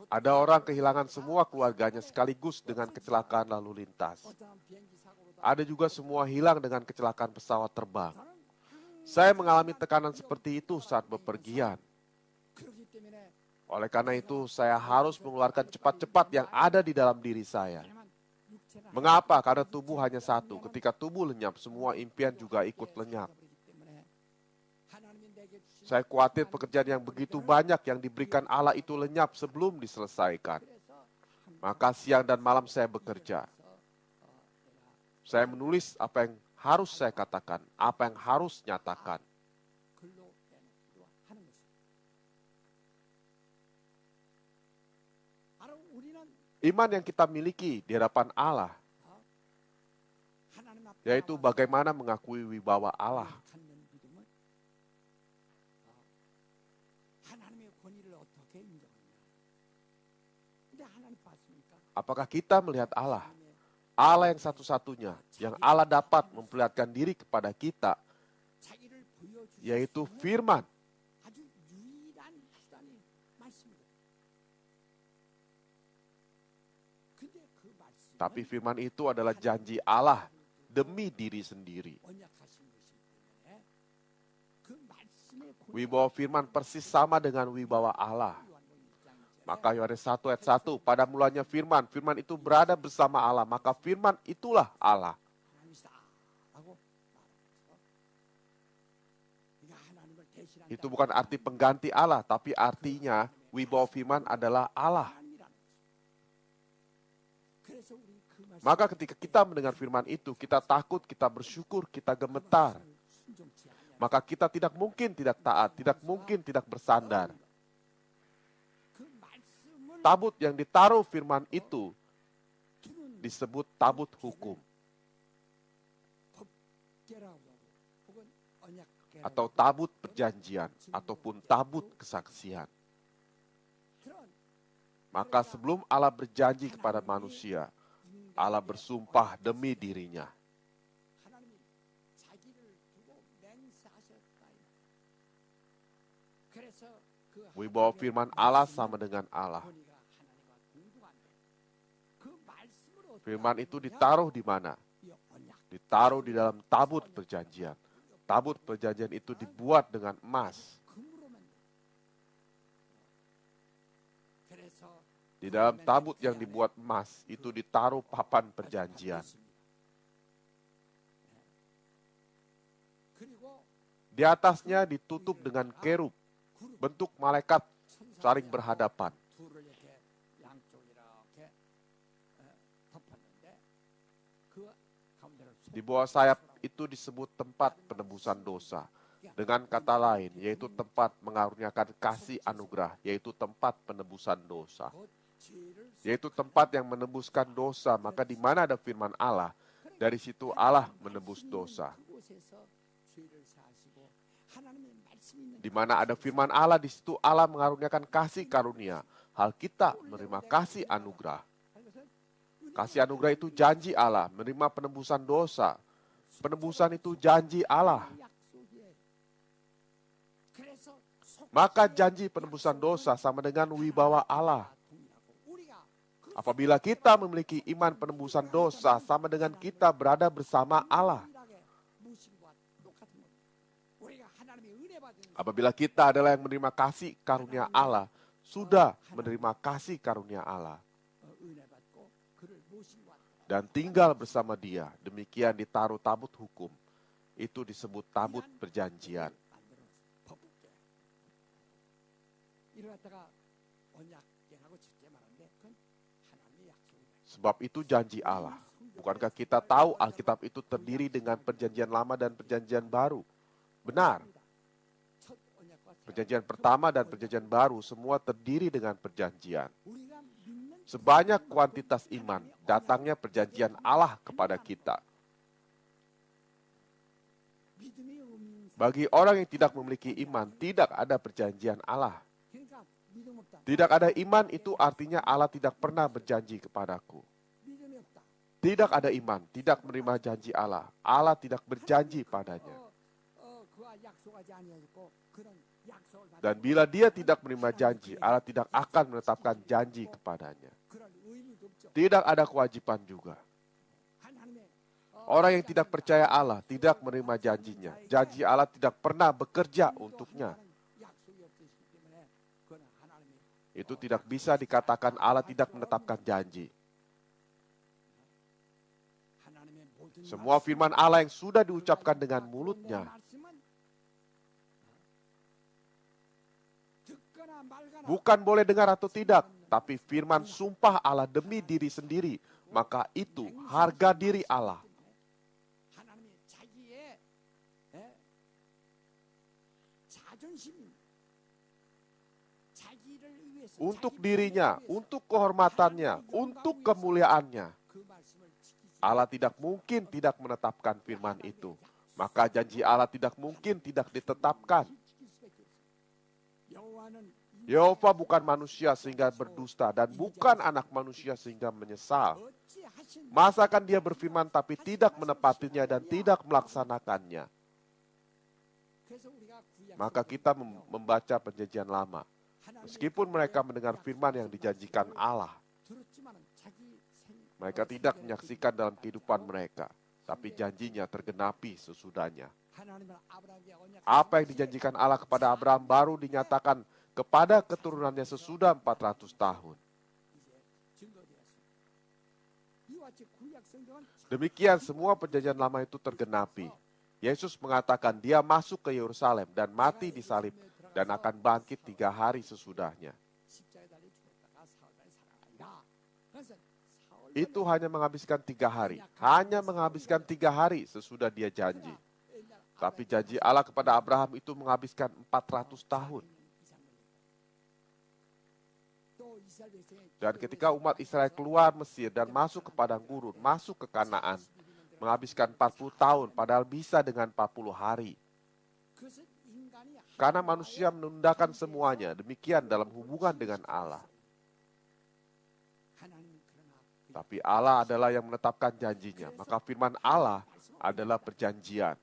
Ada orang kehilangan semua keluarganya sekaligus dengan kecelakaan lalu lintas. Ada juga semua hilang dengan kecelakaan pesawat terbang. Saya mengalami tekanan seperti itu saat bepergian. Oleh karena itu, saya harus mengeluarkan cepat-cepat yang ada di dalam diri saya. Mengapa? Karena tubuh hanya satu. Ketika tubuh lenyap, semua impian juga ikut lenyap. Saya khawatir pekerjaan yang begitu banyak yang diberikan Allah itu lenyap sebelum diselesaikan. Maka siang dan malam saya bekerja. Saya menulis apa yang harus saya katakan, apa yang harus nyatakan. Iman yang kita miliki di hadapan Allah, yaitu bagaimana mengakui wibawa Allah. Apakah kita melihat Allah? Allah yang satu-satunya, yang Allah dapat memperlihatkan diri kepada kita, yaitu firman. Tapi firman itu adalah janji Allah demi diri sendiri. Wibawa firman persis sama dengan wibawa Allah. Maka Yohanes 1 ayat 1, pada mulanya firman, firman itu berada bersama Allah, maka firman itulah Allah. Itu bukan arti pengganti Allah, tapi artinya wibawa firman adalah Allah. Maka ketika kita mendengar firman itu, kita takut, kita bersyukur, kita gemetar. Maka kita tidak mungkin tidak taat, tidak mungkin tidak bersandar. Tabut yang ditaruh firman itu disebut tabut hukum. Atau tabut perjanjian, ataupun tabut kesaksian. Maka sebelum Allah berjanji kepada manusia, Allah bersumpah demi dirinya. Wibawa firman Allah sama dengan Allah. Firman itu ditaruh di mana? Ditaruh di dalam tabut perjanjian. Tabut perjanjian itu dibuat dengan emas. Di dalam tabut yang dibuat emas, itu ditaruh papan perjanjian. Di atasnya ditutup dengan kerub, bentuk malaikat saling berhadapan. Di bawah sayap itu disebut tempat penebusan dosa. Dengan kata lain, yaitu tempat mengaruniakan kasih anugerah, yaitu tempat penebusan dosa. Yaitu tempat yang menebuskan dosa, maka di mana ada firman Allah, dari situ Allah menebus dosa. Di mana ada firman Allah, di situ Allah mengaruniakan kasih karunia. Hal kita menerima kasih anugerah. Kasih anugerah itu janji Allah, menerima penebusan dosa. Penebusan itu janji Allah. Maka janji penebusan dosa sama dengan wibawa Allah. Apabila kita memiliki iman penebusan dosa, sama dengan kita berada bersama Allah. Apabila kita adalah yang menerima kasih karunia Allah, sudah menerima kasih karunia Allah. Dan tinggal bersama Dia, demikian ditaruh tabut hukum. Itu disebut tabut perjanjian. Sebab itu janji Allah. Bukankah kita tahu Alkitab itu terdiri dengan perjanjian lama dan perjanjian baru? Benar. Perjanjian pertama dan perjanjian baru semua terdiri dengan perjanjian. Sebanyak kuantitas iman, datangnya perjanjian Allah kepada kita. Bagi orang yang tidak memiliki iman, tidak ada perjanjian Allah. Tidak ada iman itu artinya Allah tidak pernah berjanji kepadaku. Tidak ada iman, tidak menerima janji Allah. Allah tidak berjanji padanya. Dan bila dia tidak menerima janji, Allah tidak akan menetapkan janji kepadanya. Tidak ada kewajiban juga. Orang yang tidak percaya Allah tidak menerima janjinya. Janji Allah tidak pernah bekerja untuknya. Itu tidak bisa dikatakan Allah tidak menetapkan janji. Semua firman Allah yang sudah diucapkan dengan mulutnya bukan boleh dengar atau tidak, tapi firman sumpah Allah demi diri sendiri, maka itu harga diri Allah. Untuk dirinya, untuk kehormatannya, untuk kemuliaannya. Allah tidak mungkin tidak menetapkan firman itu. Maka janji Allah tidak mungkin tidak ditetapkan. Yehova bukan manusia sehingga berdusta dan bukan anak manusia sehingga menyesal. Masakan dia berfirman tapi tidak menepatinya dan tidak melaksanakannya. Maka kita membaca perjanjian lama. Meskipun mereka mendengar firman yang dijanjikan Allah, mereka tidak menyaksikan dalam kehidupan mereka, tapi janjinya tergenapi sesudahnya. Apa yang dijanjikan Allah kepada Abraham baru dinyatakan kepada keturunannya sesudah 400 tahun. Demikian semua perjanjian lama itu tergenapi. Yesus mengatakan dia masuk ke Yerusalem dan mati di salib dan akan bangkit 3 hari sesudahnya. Itu hanya menghabiskan 3 hari. Hanya menghabiskan 3 hari sesudah dia janji. Tapi janji Allah kepada Abraham itu menghabiskan 400 tahun. Dan ketika umat Israel keluar Mesir dan masuk ke padang gurun, masuk ke Kanaan, menghabiskan 40 tahun, padahal bisa dengan 40 hari. Karena manusia menundakan semuanya, demikian dalam hubungan dengan Allah. Tapi Allah adalah yang menetapkan janjinya, maka firman Allah adalah perjanjian.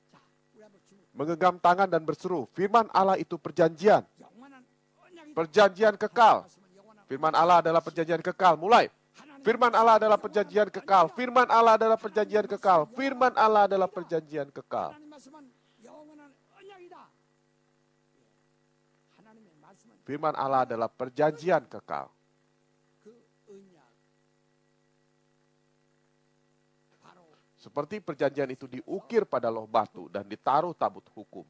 Menggenggam tangan dan berseru, firman Allah itu perjanjian. Perjanjian kekal. Firman Allah adalah perjanjian kekal. Mulai. Firman Allah adalah perjanjian kekal. Firman Allah adalah perjanjian kekal. Firman Allah adalah perjanjian kekal. Firman Allah adalah perjanjian kekal. Seperti perjanjian itu diukir pada loh batu dan ditaruh tabut hukum.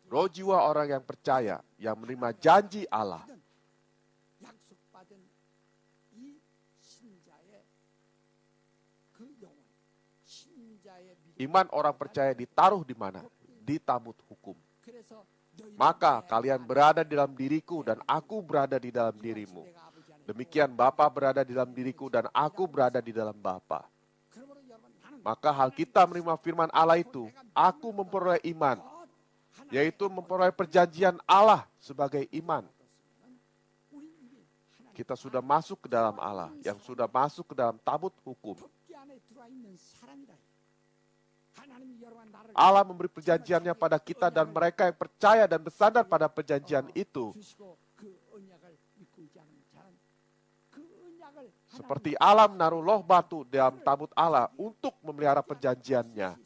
Roh jiwa orang yang percaya, yang menerima janji Allah. Iman orang percaya ditaruh di mana? Di tabut hukum. Maka kalian berada di dalam diriku dan aku berada di dalam dirimu. Demikian Bapa berada di dalam diriku dan aku berada di dalam Bapa. Maka hal kita menerima firman Allah itu, aku memperoleh iman, yaitu memperoleh perjanjian Allah sebagai iman. Kita sudah masuk ke dalam Allah, yang sudah masuk ke dalam tabut hukum. Allah memberi perjanjiannya pada kita dan mereka yang percaya dan bersandar pada perjanjian itu. Seperti Allah menaruh loh batu dalam tabut Allah untuk memelihara perjanjiannya.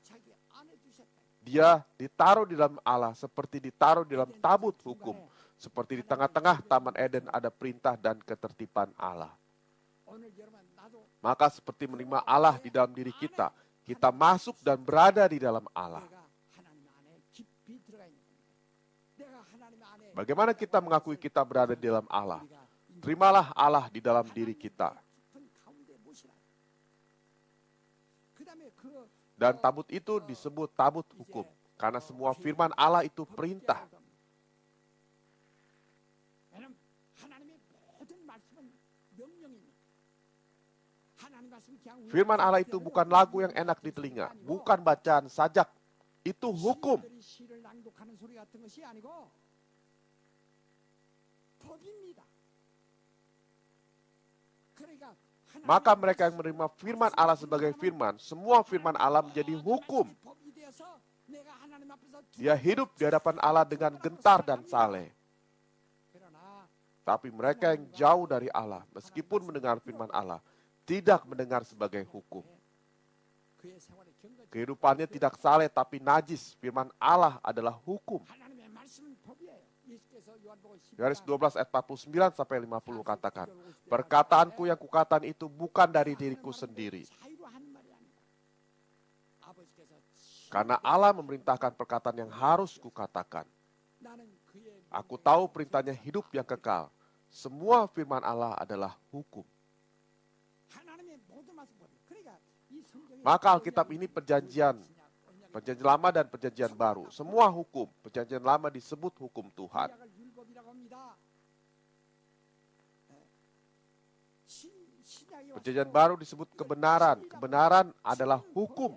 Dia ditaruh di dalam Allah seperti ditaruh di dalam tabut hukum. Seperti di tengah-tengah Taman Eden ada perintah dan ketertiban Allah. Maka seperti menerima Allah di dalam diri kita, kita masuk dan berada di dalam Allah. Bagaimana kita mengakui kita berada di dalam Allah? Terimalah Allah di dalam diri kita. Dan tabut itu disebut tabut hukum. Karena semua firman Allah itu perintah. Firman Allah itu bukan lagu yang enak di telinga. Bukan bacaan sajak. Itu hukum. Maka mereka yang menerima firman Allah sebagai firman, semua firman Allah menjadi hukum. Dia hidup di hadapan Allah dengan gentar dan saleh. Tapi mereka yang jauh dari Allah, meskipun mendengar firman Allah, tidak mendengar sebagai hukum. Kehidupannya tidak saleh tapi najis. Firman Allah adalah hukum. Yohanes 12 ayat 49 sampai 50 katakan, perkataanku yang kukatakan itu bukan dari diriku sendiri. Karena Allah memerintahkan perkataan yang harus kukatakan. Aku tahu perintahnya hidup yang kekal. Semua firman Allah adalah hukum. Maka Alkitab ini perjanjian lama dan perjanjian baru. Semua hukum. Perjanjian lama disebut hukum Tuhan. Perjanjian baru disebut kebenaran. Kebenaran adalah hukum.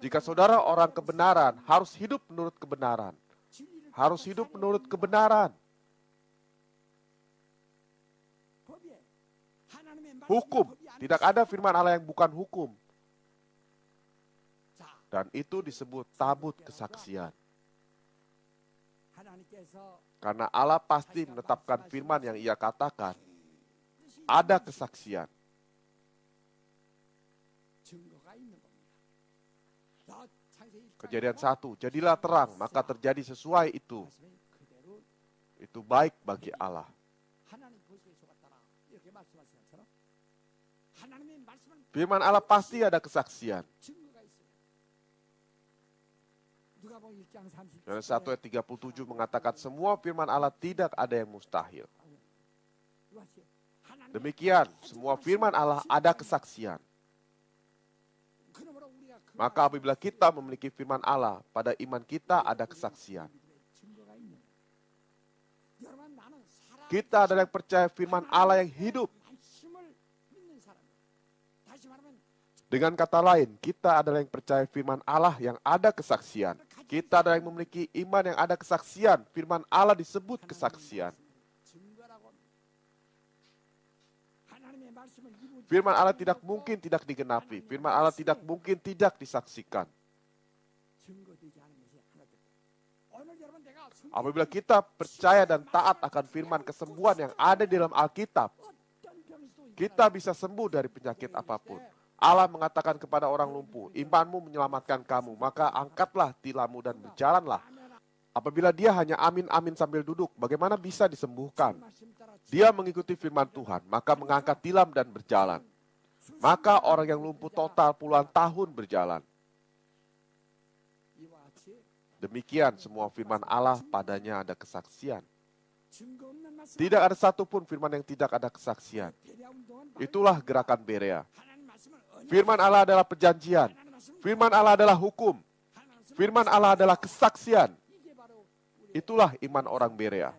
Jika saudara orang kebenaran, harus hidup menurut kebenaran. Harus hidup menurut kebenaran. Hukum. Tidak ada firman Allah yang bukan hukum. Dan itu disebut tabut kesaksian. Karena Allah pasti menetapkan firman yang ia katakan. Ada kesaksian. Kejadian 1, jadilah terang, maka terjadi sesuai itu. Itu baik bagi Allah. Firman Allah pasti ada kesaksian. Yohanes 1 ayat 37 mengatakan semua firman Allah tidak ada yang mustahil. Demikian, semua firman Allah ada kesaksian. Maka apabila kita memiliki firman Allah, pada iman kita ada kesaksian. Kita adalah yang percaya firman Allah yang hidup. Dengan kata lain, kita adalah yang percaya firman Allah yang ada kesaksian. Kita adalah yang memiliki iman yang ada kesaksian. Firman Allah disebut kesaksian. Firman Allah tidak mungkin tidak digenapi. Firman Allah tidak mungkin tidak disaksikan. Apabila kita percaya dan taat akan firman kesembuhan yang ada di dalam Alkitab, kita bisa sembuh dari penyakit apapun. Allah mengatakan kepada orang lumpuh, imanmu menyelamatkan kamu, maka angkatlah tilammu dan berjalanlah. Apabila dia hanya amin-amin sambil duduk, bagaimana bisa disembuhkan? Dia mengikuti firman Tuhan, maka mengangkat tilam dan berjalan. Maka orang yang lumpuh total puluhan tahun berjalan. Demikian semua firman Allah padanya ada kesaksian. Tidak ada satupun firman yang tidak ada kesaksian. Itulah gerakan Berea. Firman Allah adalah perjanjian. Firman Allah adalah hukum. Firman Allah adalah kesaksian. Itulah iman orang Berea.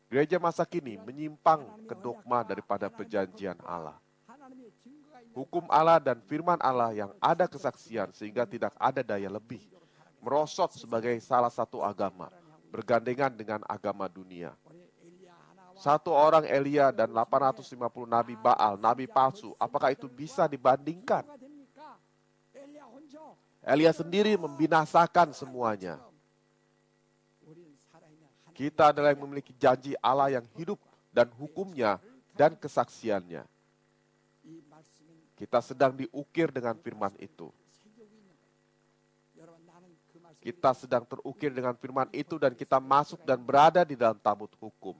Gereja masa kini menyimpang ke dogma daripada perjanjian Allah. Hukum Allah dan firman Allah yang ada kesaksian sehingga tidak ada daya lebih. Merosot sebagai salah satu agama. Bergandengan dengan agama dunia. Satu orang Elia dan 850 nabi Baal, nabi palsu. Apakah itu bisa dibandingkan? Elia sendiri membinasakan semuanya. Kita adalah yang memiliki janji Allah yang hidup dan hukumnya dan kesaksiannya. Kita sedang diukir dengan firman itu. Kita sedang terukir dengan firman itu dan kita masuk dan berada di dalam tabut hukum.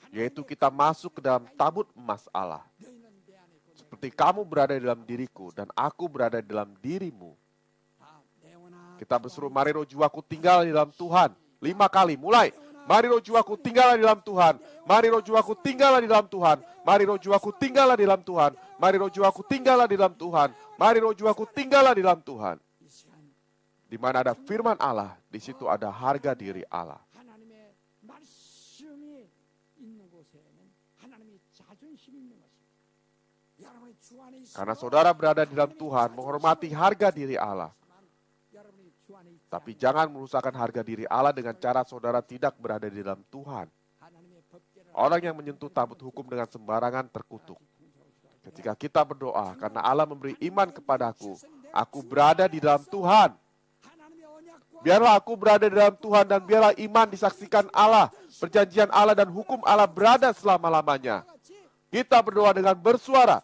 Yaitu kita masuk ke dalam tabut emas Allah. Seperti kamu berada di dalam diriku dan aku berada di dalam dirimu. Kita berseru, mari roh jiwaku tinggal di dalam Tuhan. 5 kali, mulai. Mari roh jiwaku tinggal di dalam Tuhan. Mari roh jiwaku tinggal di dalam Tuhan. Mari roh jiwaku tinggal di dalam Tuhan. Mari roh jiwaku tinggal di dalam Tuhan. Mari roh jiwaku tinggal di dalam Tuhan. Di mana ada firman Allah, di situ ada harga diri Allah. 하나님의 말씀이 있는 곳에는 하나님의 자존심이 있는 것입니다. 여러분이 주 안에 있으면 Karena saudara berada di dalam Tuhan, menghormati harga diri Allah. 여러분이 주 안에 있지 Tapi jangan merusakkan harga diri Allah dengan cara saudara tidak berada di dalam Tuhan. 하나님의 법궤를 Orang yang menyentuh tabut hukum dengan sembarangan terkutuk. Ketika kita berdoa, karena Allah memberi iman kepadaku, aku berada di dalam Tuhan. 하나님의 언약과 Biarlah aku berada di dalam Tuhan dan biarlah iman disaksikan Allah, perjanjian Allah dan hukum Allah berada selama-lamanya. 같이 Kita berdoa dengan bersuara.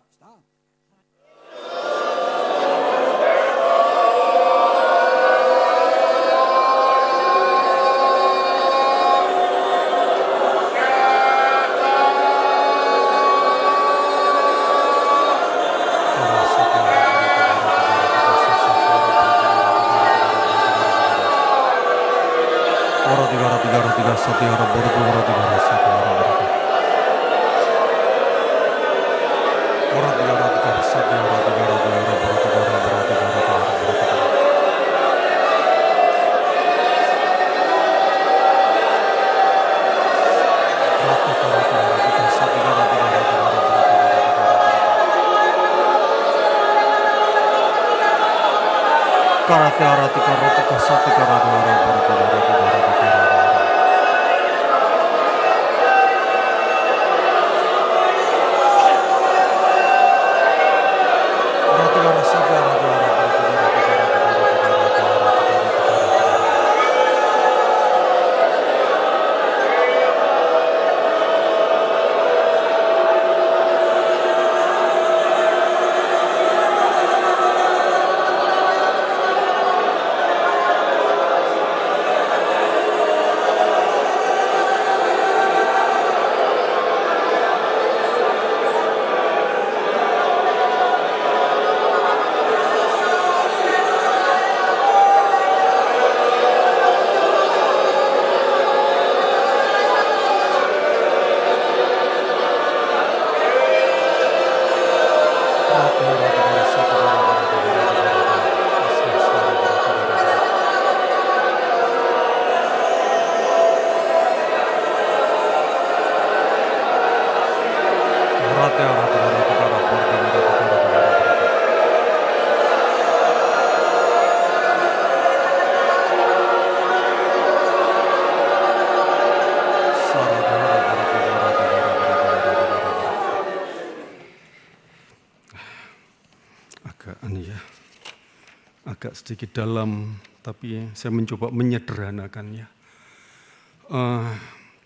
Agak sedikit dalam, tapi saya mencoba menyederhanakannya.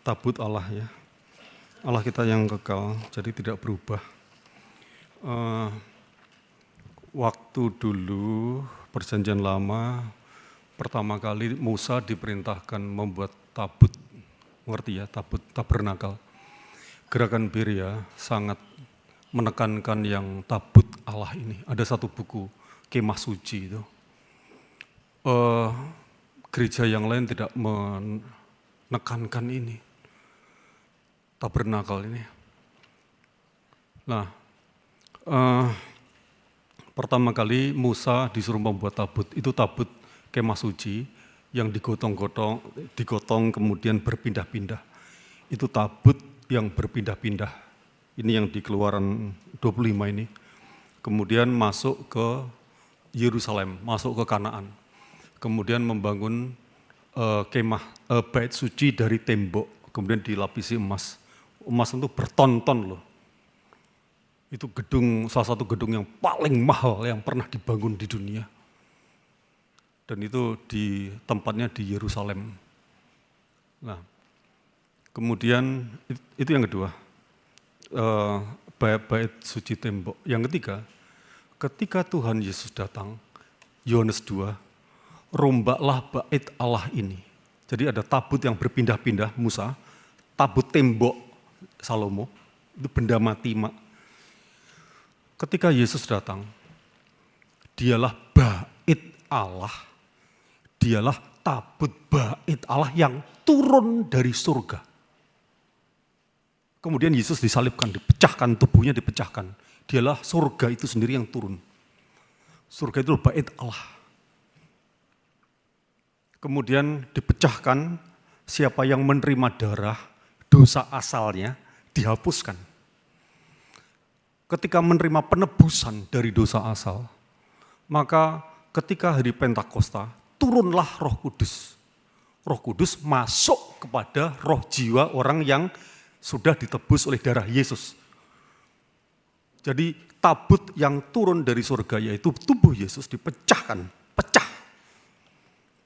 Tabut Allah ya, Allah kita yang kekal, jadi tidak berubah. Waktu dulu perjanjian lama, pertama kali Musa diperintahkan membuat tabut, mengerti ya, tabut tabernakal. Gerakan Berea sangat menekankan yang tabut Allah ini. Ada satu buku, Kemah Suci itu. Gereja yang lain tidak menekankan ini, tabernakal ini. Nah, pertama kali Musa disuruh membuat tabut, itu tabut Kemah Suci yang digotong kemudian berpindah-pindah. Itu tabut yang berpindah-pindah. Ini yang di Keluaran 25 ini. Kemudian masuk ke Yerusalem, masuk ke Kanaan. Kemudian membangun bait suci dari tembok, kemudian dilapisi emas. Emas itu berton-ton loh. Itu gedung, salah satu gedung yang paling mahal yang pernah dibangun di dunia. Dan itu di tempatnya di Yerusalem. Nah, kemudian itu yang kedua, bait suci tembok. Yang ketiga, ketika Tuhan Yesus datang, Yohanes 2, rombaklah bait Allah ini. Jadi ada tabut yang berpindah-pindah Musa, tabut tembok Salomo, itu benda mati. Ketika Yesus datang, dialah bait Allah Dialah tabut bait Allah yang turun dari surga. Kemudian Yesus disalibkan, dipecahkan, tubuhnya dipecahkan. Dialah surga itu sendiri yang turun. Surga itu bait Allah. Kemudian dipecahkan, siapa yang menerima darah, dosa asalnya dihapuskan. Ketika menerima penebusan dari dosa asal, maka ketika hari Pentakosta, turunlah Roh Kudus. Roh Kudus masuk kepada roh jiwa orang yang sudah ditebus oleh darah Yesus. Jadi tabut yang turun dari surga yaitu tubuh Yesus dipecahkan, pecah.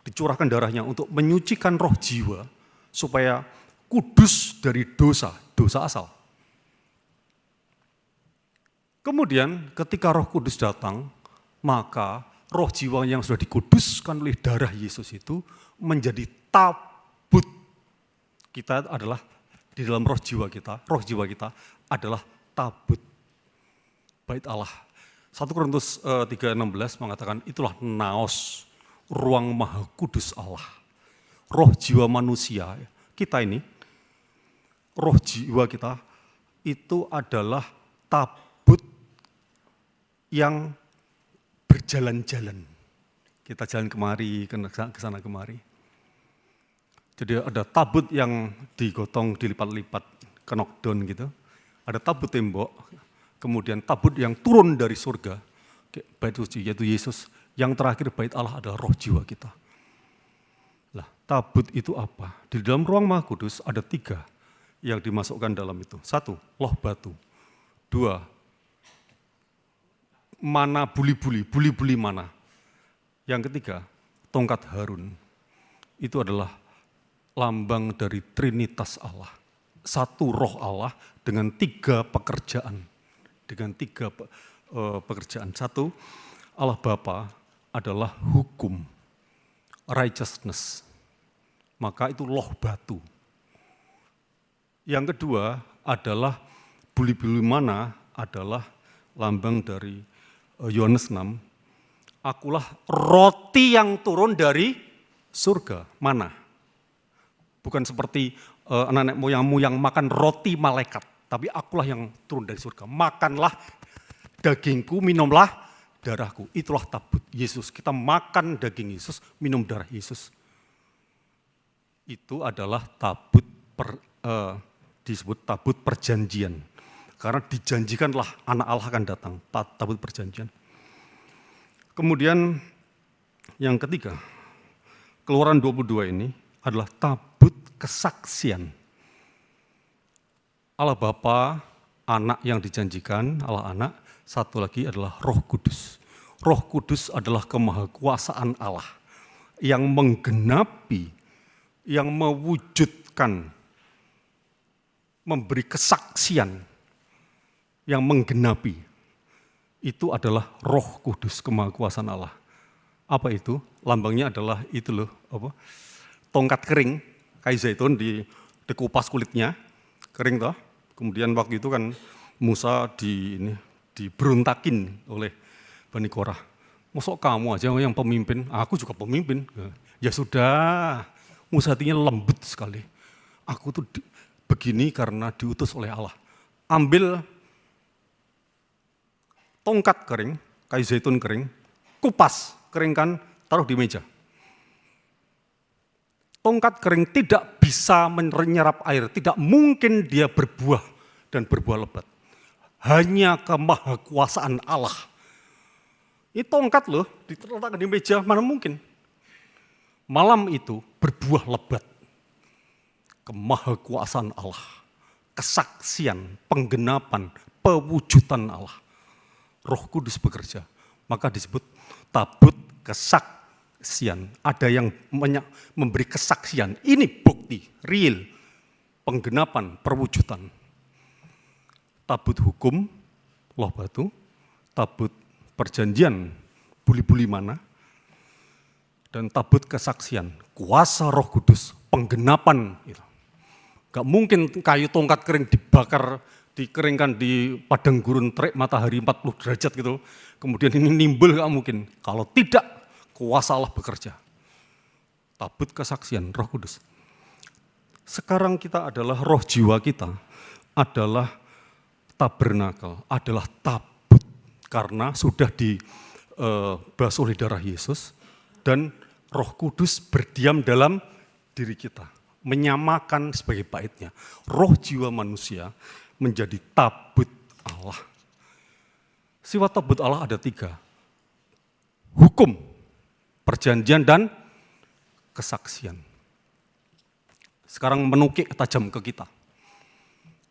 Dicurahkan darahnya untuk menyucikan roh jiwa supaya kudus dari dosa asal. Kemudian ketika Roh Kudus datang, maka roh jiwa yang sudah dikuduskan oleh darah Yesus itu menjadi tabut. Kita adalah di dalam roh jiwa kita adalah tabut bait Allah. 1 Korintus 3:16 mengatakan itulah naos, ruang maha kudus Allah. Roh jiwa manusia, kita ini, roh jiwa kita itu adalah tabut yang berjalan-jalan. Kita jalan kemari, ke sana kemari. Jadi ada tabut yang digotong, dilipat-lipat, ke knockdown gitu. Ada tabut tembok, kemudian tabut yang turun dari surga, bait suci yaitu Yesus. Yang terakhir bait Allah adalah roh jiwa kita. Lah, tabut itu apa? Di dalam ruang Maha Kudus ada 3 yang dimasukkan dalam itu. 1, loh batu. 2, mana buli-buli mana. Yang ketiga, tongkat Harun. Itu adalah lambang dari Trinitas Allah. 1 roh Allah dengan 3 pekerjaan. Dengan 3 pekerjaan. 1, Allah Bapa adalah hukum, righteousness. Maka itu loh batu. Yang kedua adalah buli-buli mana adalah lambang dari Yohanes 6. Akulah roti yang turun dari surga. Mana? Bukan seperti anak-anak moyangmu yang makan roti malaikat. Tapi akulah yang turun dari surga. Makanlah dagingku, minumlah darahku. Itulah tabut Yesus. Kita makan daging Yesus, minum darah Yesus. Itu adalah tabut, disebut tabut perjanjian. Karena dijanjikanlah anak Allah akan datang, tabut perjanjian. Kemudian yang ketiga, Keluaran 22 ini adalah tabut kesaksian. Allah Bapa, anak yang dijanjikan, Allah anak, satu lagi adalah Roh Kudus. Roh Kudus adalah kemahakuasaan Allah yang menggenapi, yang mewujudkan, memberi kesaksian, yang menggenapi. Itu adalah Roh Kudus, kemahakuasaan Allah. Apa itu? Lambangnya adalah itu loh, tongkat kering, kayu zaitun dikupas kulitnya, kering toh. Kemudian waktu itu kan Musa diberontakin oleh Bani Korah. Mosok kamu aja yang pemimpin, aku juga pemimpin. Ya sudah, Musa hatinya lembut sekali. Aku tuh begini karena diutus oleh Allah. Ambil tongkat kering, kayu zaitun kering, kupas, keringkan, taruh di meja. Tongkat kering tidak bisa menyerap air, tidak mungkin dia berbuah dan berbuah lebat. Hanya kemahakuasaan Allah. Ini tongkat loh, diletakkan di meja, mana mungkin. Malam itu berbuah lebat. Kemahakuasaan Allah, kesaksian, penggenapan, pewujudan Allah. Roh Kudus bekerja, maka disebut tabut kesaksian. Ada yang memberi kesaksian, ini bukti, real, penggenapan, perwujudan. Tabut hukum, loh batu, tabut perjanjian, buli-buli mana, dan tabut kesaksian, kuasa Roh Kudus, penggenapan. Gak mungkin kayu tongkat kering dibakar, dikeringkan di padang gurun terik matahari 40 derajat gitu. Kemudian ini nimbul, gak mungkin. Kalau tidak, kuasa Allah bekerja. tabut kesaksian Roh Kudus. Sekarang kita adalah roh jiwa kita, adalah tabernakel, adalah tabut. Karena sudah dibasuh oleh darah Yesus, dan Roh Kudus berdiam dalam diri kita. Menyamakan sebagai baitnya. Roh jiwa manusia menjadi tabut Allah. Sifat tabut Allah ada 3. Hukum, perjanjian, dan kesaksian. Sekarang menukik tajam ke kita.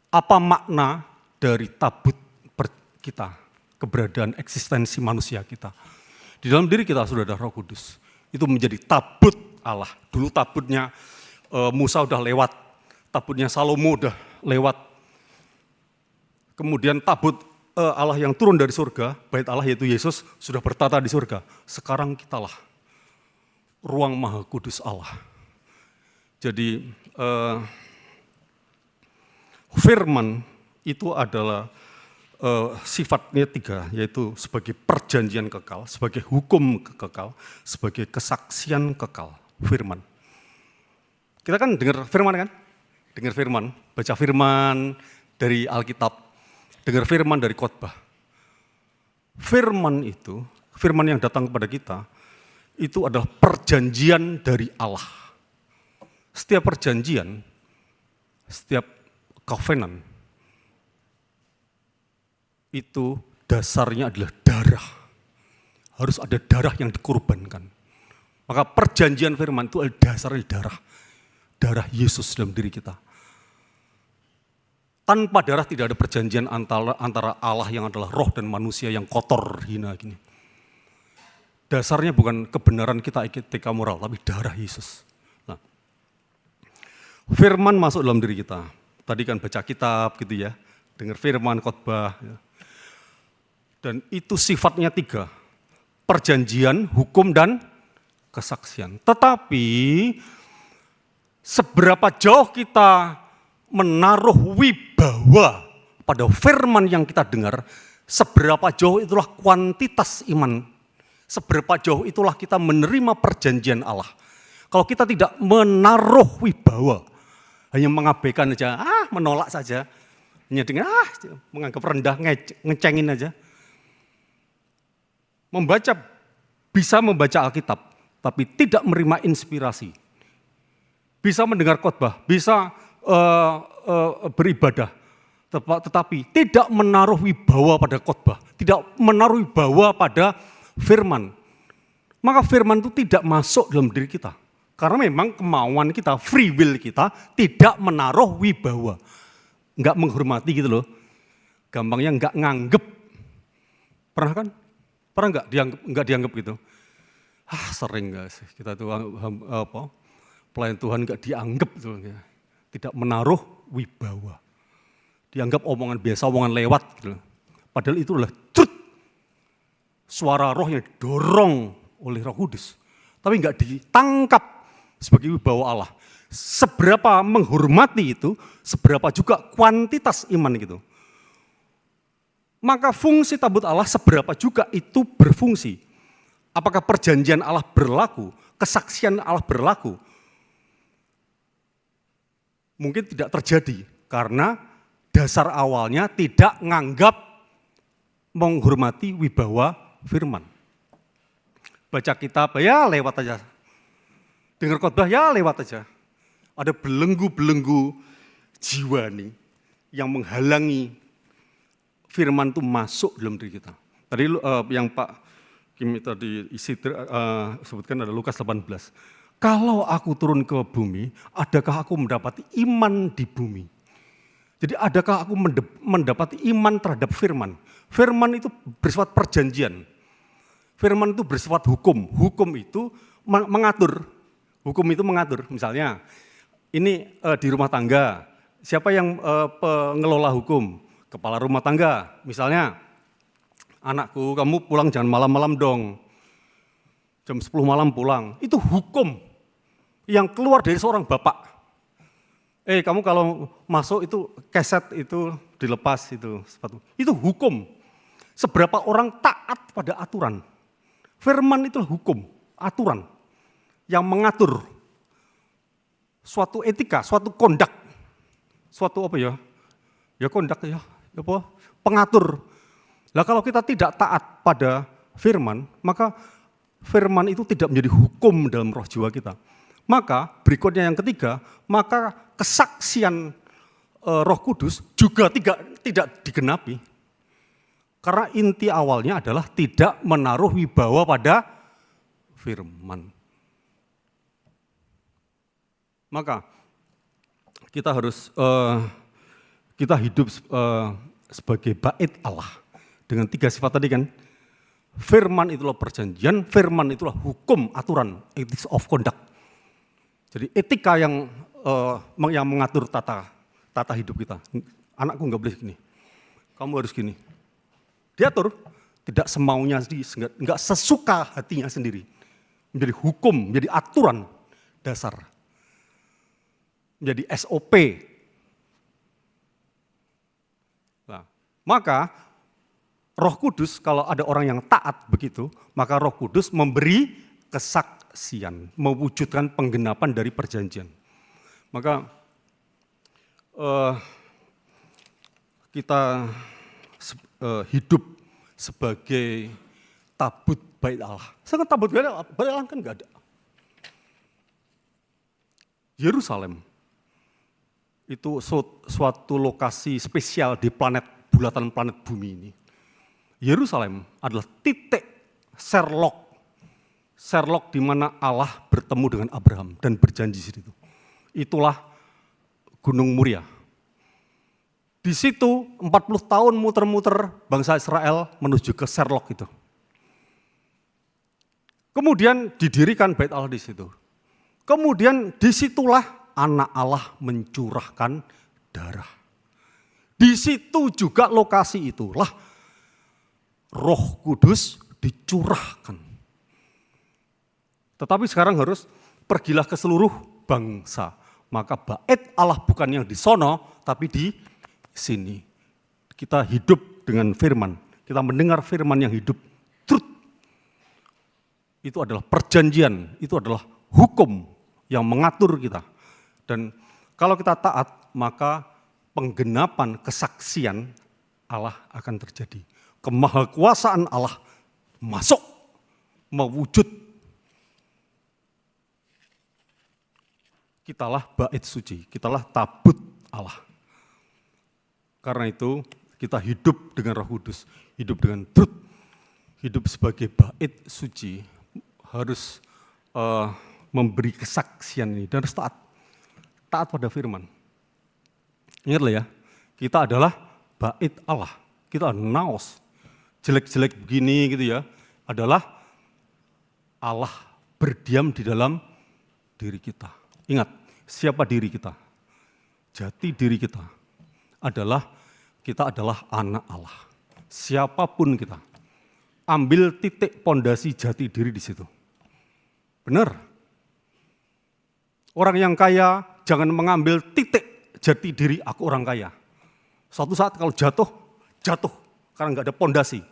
Apa makna dari tabut kita, keberadaan eksistensi manusia kita? Di dalam diri kita sudah ada Roh Kudus. Itu menjadi tabut Allah. Dulu tabutnya Musa udah lewat, tabutnya Salomo udah lewat. Kemudian tabut Allah yang turun dari surga, bait Allah yaitu Yesus, sudah bertata di surga. Sekarang kitalah ruang maha kudus Allah. Jadi firman itu adalah sifatnya 3, yaitu sebagai perjanjian kekal, sebagai hukum kekal, sebagai kesaksian kekal, firman. Kita kan dengar firman kan? Dengar firman, baca firman dari Alkitab, dengar firman dari khotbah. Firman itu, firman yang datang kepada kita, itu adalah perjanjian dari Allah. Setiap perjanjian, setiap covenant, itu dasarnya adalah darah. Harus ada darah yang dikorbankan. Maka perjanjian firman itu adalah dasarnya darah. Darah Yesus dalam diri kita. Tanpa darah tidak ada perjanjian antara Allah yang adalah roh dan manusia yang kotor, hina gini. Dasarnya bukan kebenaran kita etika moral, tapi darah Yesus. Nah, firman masuk dalam diri kita. Tadi kan baca kitab gitu ya, dengar firman, khotbah. Ya. Dan itu sifatnya 3, perjanjian, hukum, dan kesaksian. Tetapi seberapa jauh kita menaruh wibawa pada firman yang kita dengar, seberapa jauh itulah kuantitas iman. Seberapa jauh itulah kita menerima perjanjian Allah. Kalau kita tidak menaruh wibawa, hanya mengabaikan saja, menolak saja, hanya dengan menganggap rendah, ngecengin aja. Bisa membaca Alkitab, tapi tidak menerima inspirasi. Bisa mendengar khotbah, bisa beribadah, tetapi tidak menaruh wibawa pada khotbah, tidak menaruh wibawa pada firman. Maka firman itu tidak masuk dalam diri kita. Karena memang kemauan kita, free will kita tidak menaruh wibawa. Enggak menghormati gitu loh. Gampangnya enggak nganggep. Pernah kan? Pernah enggak dianggap gitu? Sering guys, kita tuh pelayan Tuhan enggak dianggap tuh. Tidak menaruh wibawa. Dianggap omongan biasa, omongan lewat gitu. Padahal itu adalah truth. Suara roh yang didorong oleh Roh Kudus. Tapi enggak ditangkap sebagai wibawa Allah. Seberapa menghormati itu, seberapa juga kuantitas iman gitu. Maka fungsi tabut Allah seberapa juga itu berfungsi. Apakah perjanjian Allah berlaku, kesaksian Allah berlaku? Mungkin tidak terjadi karena dasar awalnya tidak menganggap menghormati wibawa firman. Baca kitab ya lewat aja. Dengar khotbah ya lewat aja. Ada belenggu-belenggu jiwa nih yang menghalangi firman itu masuk dalam diri kita. Tadi yang Pak Kimi tadi sebutkan ada Lukas 18. Kalau aku turun ke bumi, adakah aku mendapati iman di bumi? Jadi adakah aku mendapati iman terhadap firman? Firman itu bersifat perjanjian. Firman itu bersifat hukum. Hukum itu mengatur. Hukum itu mengatur. Misalnya, ini di rumah tangga, siapa yang pengelola hukum? Kepala rumah tangga. Misalnya, anakku kamu pulang jangan malam-malam dong. Jam 10 malam pulang. Itu hukum yang keluar dari seorang bapak. Kamu kalau masuk itu keset itu dilepas itu sepatu. Itu hukum. Seberapa orang taat pada aturan. Firman itu hukum, aturan yang mengatur suatu etika, suatu kondak, suatu apa ya? Ya kondak ya, apa? Pengatur. Lah kalau kita tidak taat pada firman, maka firman itu tidak menjadi hukum dalam roh jiwa kita. Maka berikutnya yang ketiga, maka kesaksian Roh Kudus juga tidak digenapi. Karena inti awalnya adalah tidak menaruh wibawa pada firman. Maka kita harus kita hidup sebagai bait Allah dengan 3 sifat tadi kan. Firman itulah perjanjian, firman itulah hukum, aturan, ethics of conduct. Jadi etika yang mengatur tata hidup kita. Anakku nggak boleh gini, kamu harus gini. Diatur, tidak semaunya sendiri, nggak sesuka hatinya sendiri. Menjadi hukum, menjadi aturan dasar. Menjadi SOP. Nah, maka Roh Kudus, kalau ada orang yang taat begitu, maka Roh Kudus memberi kesaksian, mewujudkan penggenapan dari perjanjian. Maka kita hidup sebagai tabut bait Allah. Sangat tabut bait Allah kan nggak ada. Yerusalem itu suatu lokasi spesial di bulatan planet bumi ini. Yerusalem adalah titik Sherlock di mana Allah bertemu dengan Abraham dan berjanji di situ. Itulah Gunung Muria. Di situ 40 tahun muter-muter bangsa Israel menuju ke Sherlock itu. Kemudian didirikan bait Allah di situ. Kemudian disitulah anak Allah mencurahkan darah. Di situ juga lokasi itulah Roh Kudus dicurahkan. Tetapi sekarang harus pergilah ke seluruh bangsa. Maka bait Allah bukan yang di sono, tapi di sini. Kita hidup dengan firman. Kita mendengar firman yang hidup. Truth. Itu adalah perjanjian. Itu adalah hukum yang mengatur kita. Dan kalau kita taat, maka penggenapan kesaksian Allah akan terjadi. Kemahakuasaan Allah masuk, mewujud. Kitalah bait suci, kitalah tabut Allah. Karena itu kita hidup dengan Roh Kudus, hidup dengan truth, hidup sebagai bait suci, harus memberi kesaksian ini dan harus taat pada firman. Ingatlah ya, kita adalah bait Allah, kita naos. Jelek-jelek begini gitu ya, adalah Allah berdiam di dalam diri kita. Ingat, siapa diri kita? Jati diri kita adalah anak Allah. Siapapun kita, ambil titik pondasi jati diri di situ. Benar? Orang yang kaya jangan mengambil titik jati diri aku orang kaya. Suatu saat kalau jatuh karena nggak ada pondasi.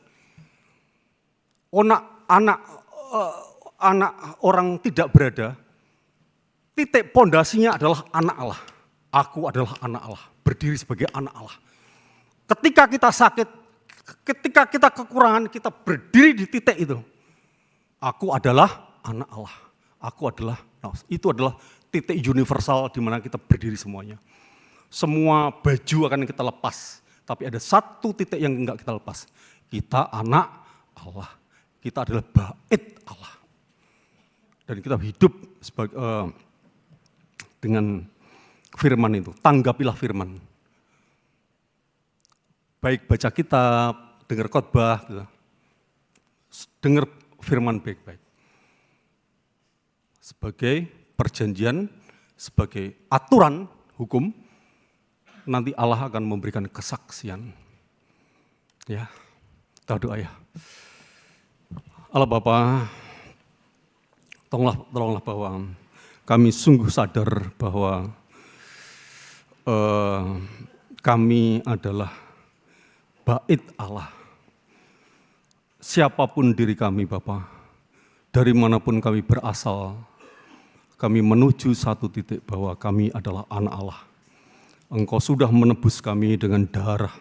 Anak orang tidak berada, titik pondasinya adalah anak Allah. Aku adalah anak Allah, berdiri sebagai anak Allah. Ketika kita sakit, ketika kita kekurangan, kita berdiri di titik itu. Aku adalah anak Allah. Itu adalah titik universal di mana kita berdiri semuanya. Semua baju akan kita lepas, tapi ada satu titik yang enggak kita lepas. Kita anak Allah. Kita adalah bait Allah. Dan kita hidup sebagai, dengan firman itu. Tanggapilah firman. Baik baca kitab, dengar khotbah, gitu. Dengar firman baik-baik. Sebagai perjanjian, sebagai aturan hukum, nanti Allah akan memberikan kesaksian. Ya, kita doa ya. Allah Bapa, tolonglah bahwa kami sungguh sadar bahwa kami adalah bait Allah. Siapapun diri kami Bapa, dari manapun kami berasal, kami menuju satu titik bahwa kami adalah anak Allah. Engkau sudah menebus kami dengan darah,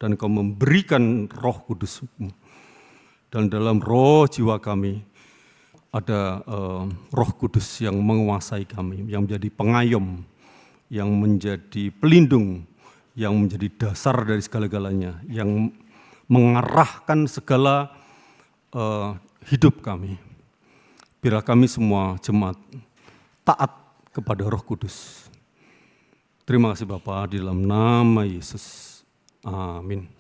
dan Engkau memberikan Roh Kudus-Mu. Dan dalam roh jiwa kami ada Roh Kudus yang menguasai kami, yang menjadi pengayom, yang menjadi pelindung, yang menjadi dasar dari segala-galanya, yang mengarahkan segala hidup kami. Biarlah kami semua jemaat taat kepada Roh Kudus. Terima kasih Bapa, di dalam nama Yesus. Amin.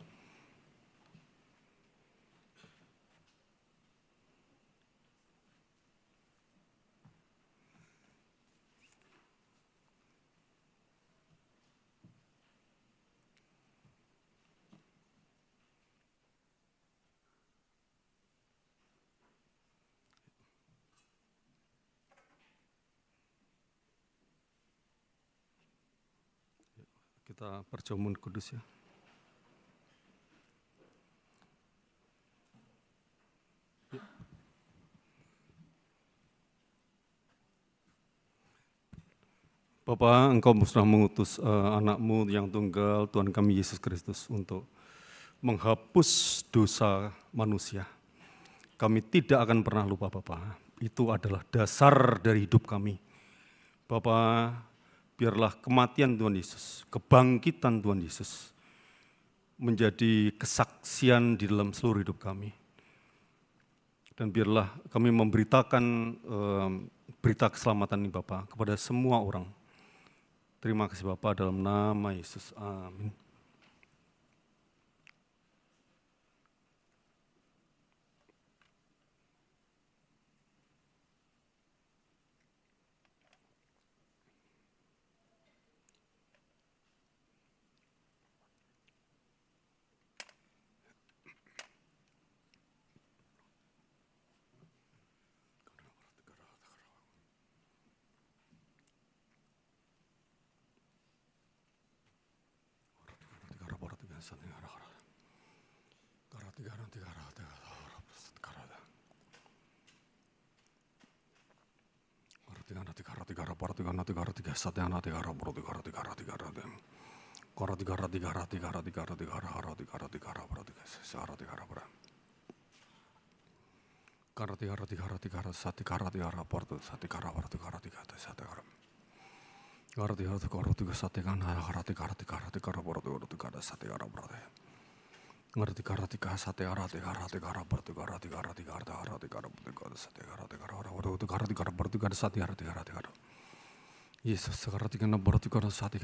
Kita perjamuan kudus ya. Bapa, Engkau sudah mengutus anak-Mu yang tunggal, Tuhan kami Yesus Kristus, untuk menghapus dosa manusia. Kami tidak akan pernah lupa Bapa. Itu adalah dasar dari hidup kami. Bapa, biarlah kematian Tuhan Yesus, kebangkitan Tuhan Yesus menjadi kesaksian di dalam seluruh hidup kami. Dan biarlah kami memberitakan berita keselamatan ini Bapa kepada semua orang. Terima kasih Bapa, dalam nama Yesus. Amin. Yesus sekarang berarti karena saat tiga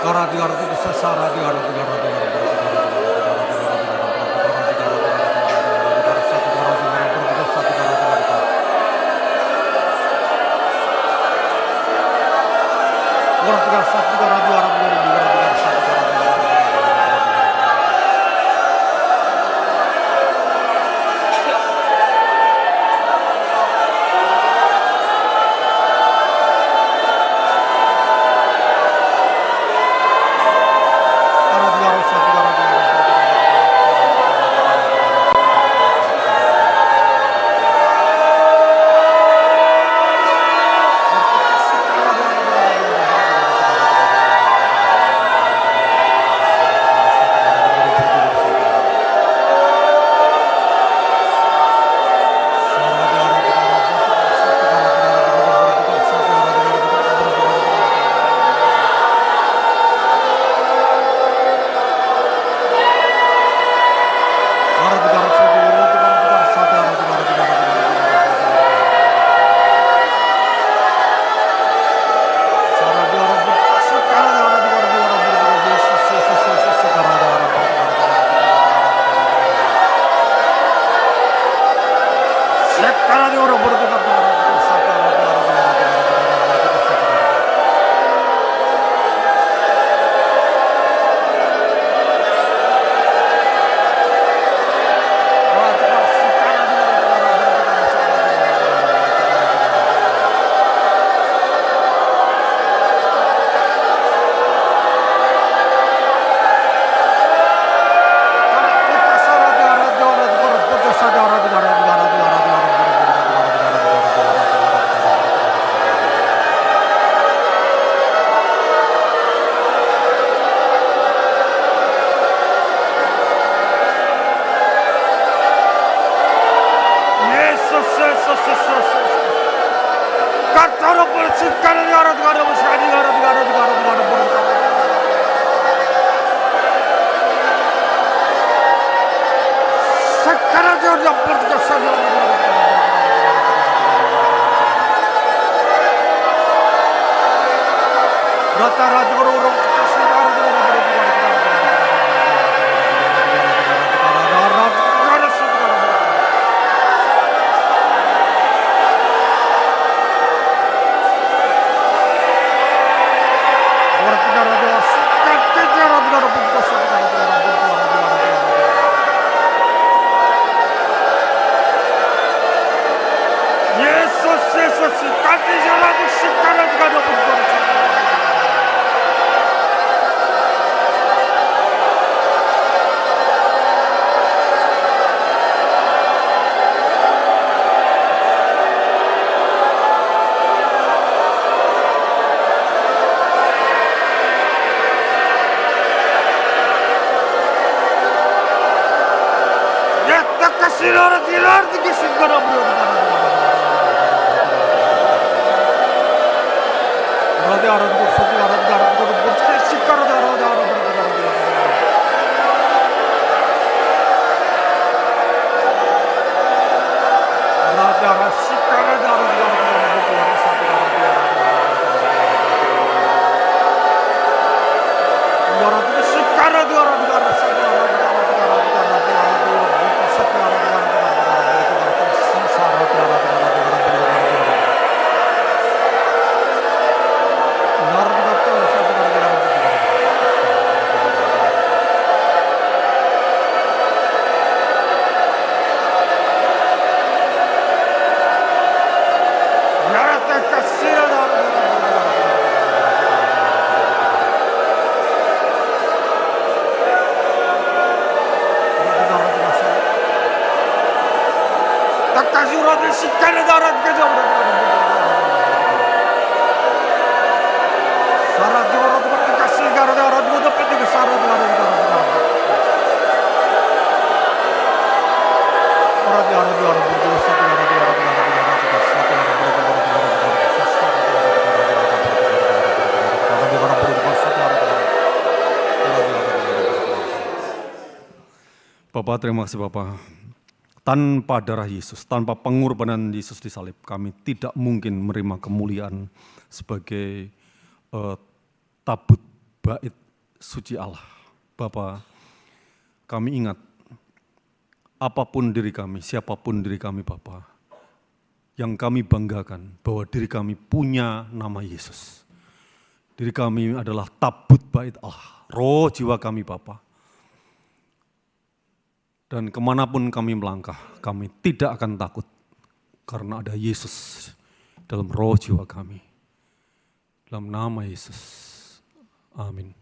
Karena Sekarang di orang berdekat Bapak, terima kasih Bapak. Tanpa darah Yesus, tanpa pengorbanan Yesus di salib, kami tidak mungkin menerima kemuliaan sebagai tabut bait suci Allah. Bapak, kami ingat, apapun diri kami, siapapun diri kami Bapak, yang kami banggakan bahwa diri kami punya nama Yesus. Diri kami adalah tabut bait Allah, roh jiwa kami Bapak. Dan kemanapun kami melangkah, kami tidak akan takut karena ada Yesus dalam roh jiwa kami. Dalam nama Yesus. Amin.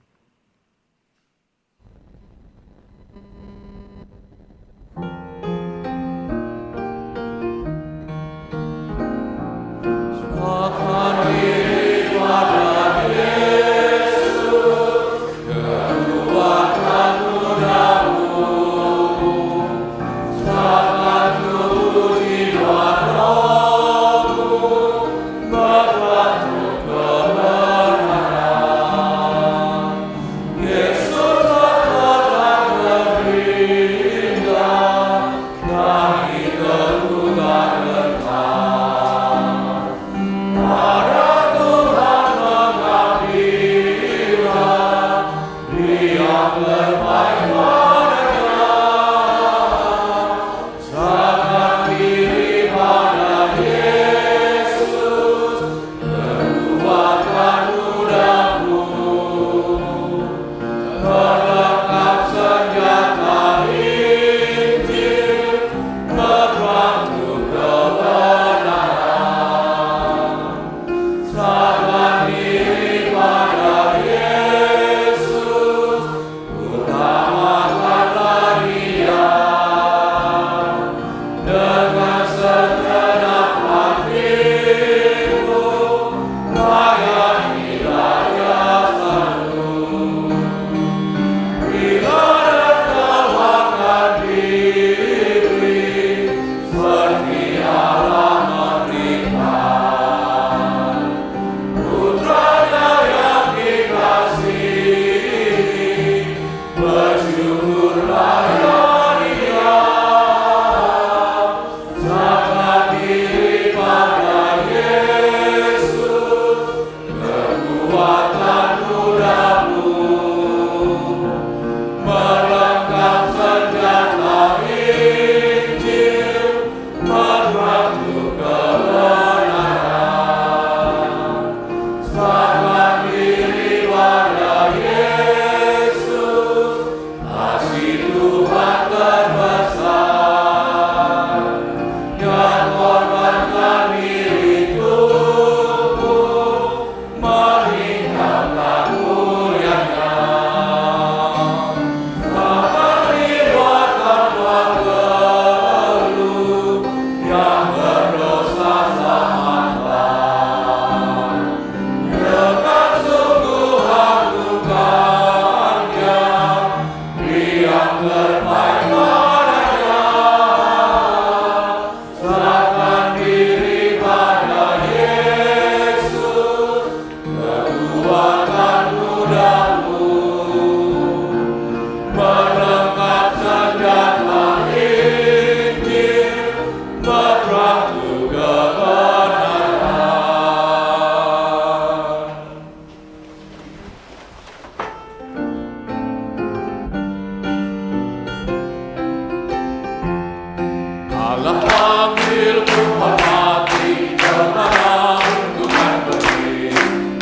Alam panggilku hormati, kemana Tuhan pergi.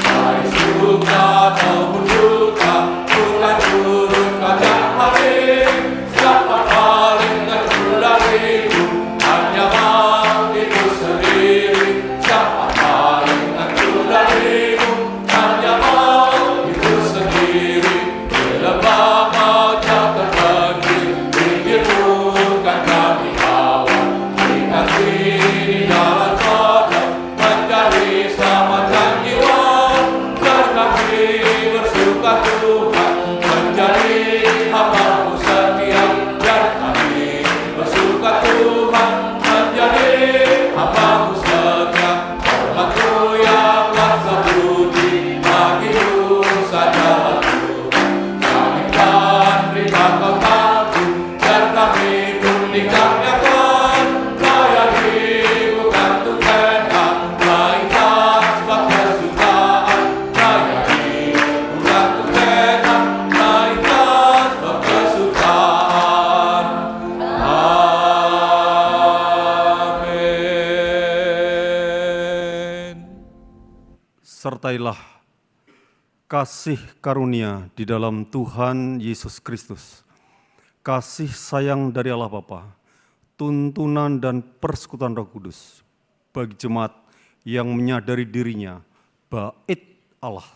Baik suka ataupun duka, Tuhan turunkan yang hari. Siapa paling terpulang itu, hanya mau itu sendiri. Siapa paling terpulang itu, hanya mau itu sendiri. Lembah mata terpencil, pinggirmu kan kami bawa. Dikasih di jalan kodok, mencari selamatkan jiwa. Dan kami bersuka Tuhan, menjadi hamba-Mu setia. Dan kami bersuka Tuhan, menjadi hamba-Mu setia. Hormat-Mu yang rasa budi, bagi-Mu saja kami kan terima Kau tahu, dan kami pun dikaruniakan. Layani bukan untuk enak, melainkan sebab kesukaan. Layani bukan untuk enak, melainkan sebab kesukaan. Amin. Sertailah kasih karunia di dalam Tuhan Yesus Kristus, kasih sayang dari Allah Bapa, tuntunan dan persekutuan Roh Kudus bagi jemaat yang menyadari dirinya bait Allah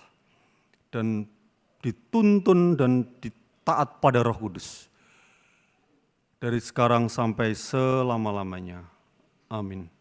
dan dituntun dan ditaat pada Roh Kudus dari sekarang sampai selama-lamanya. Amin.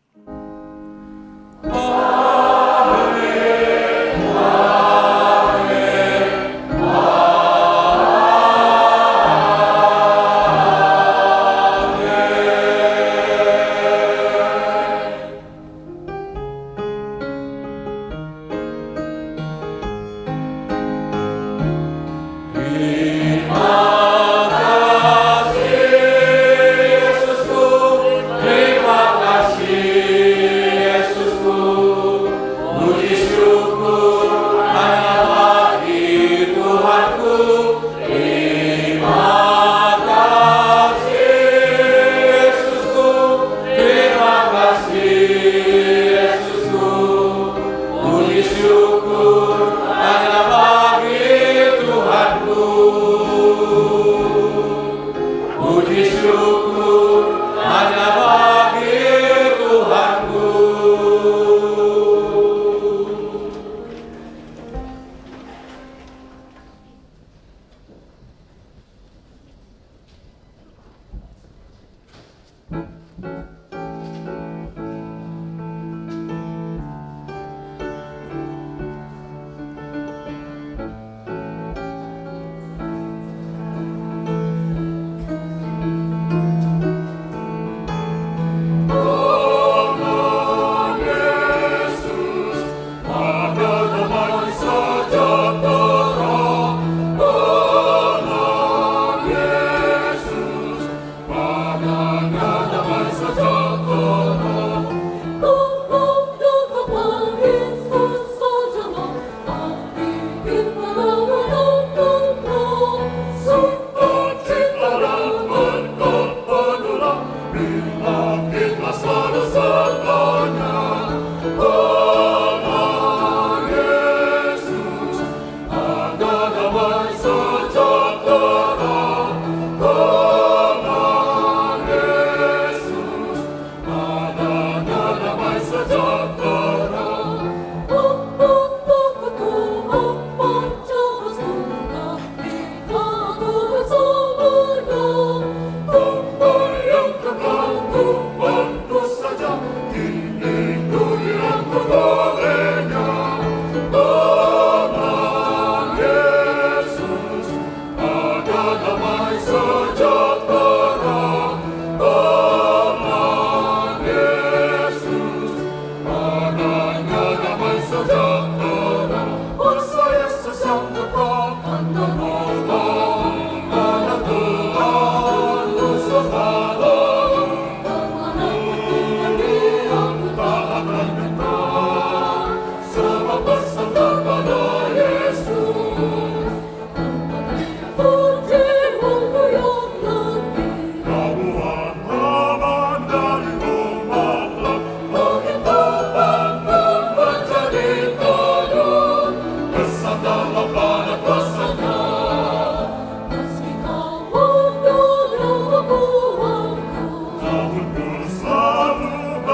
Tuhan ku saja.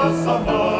bersama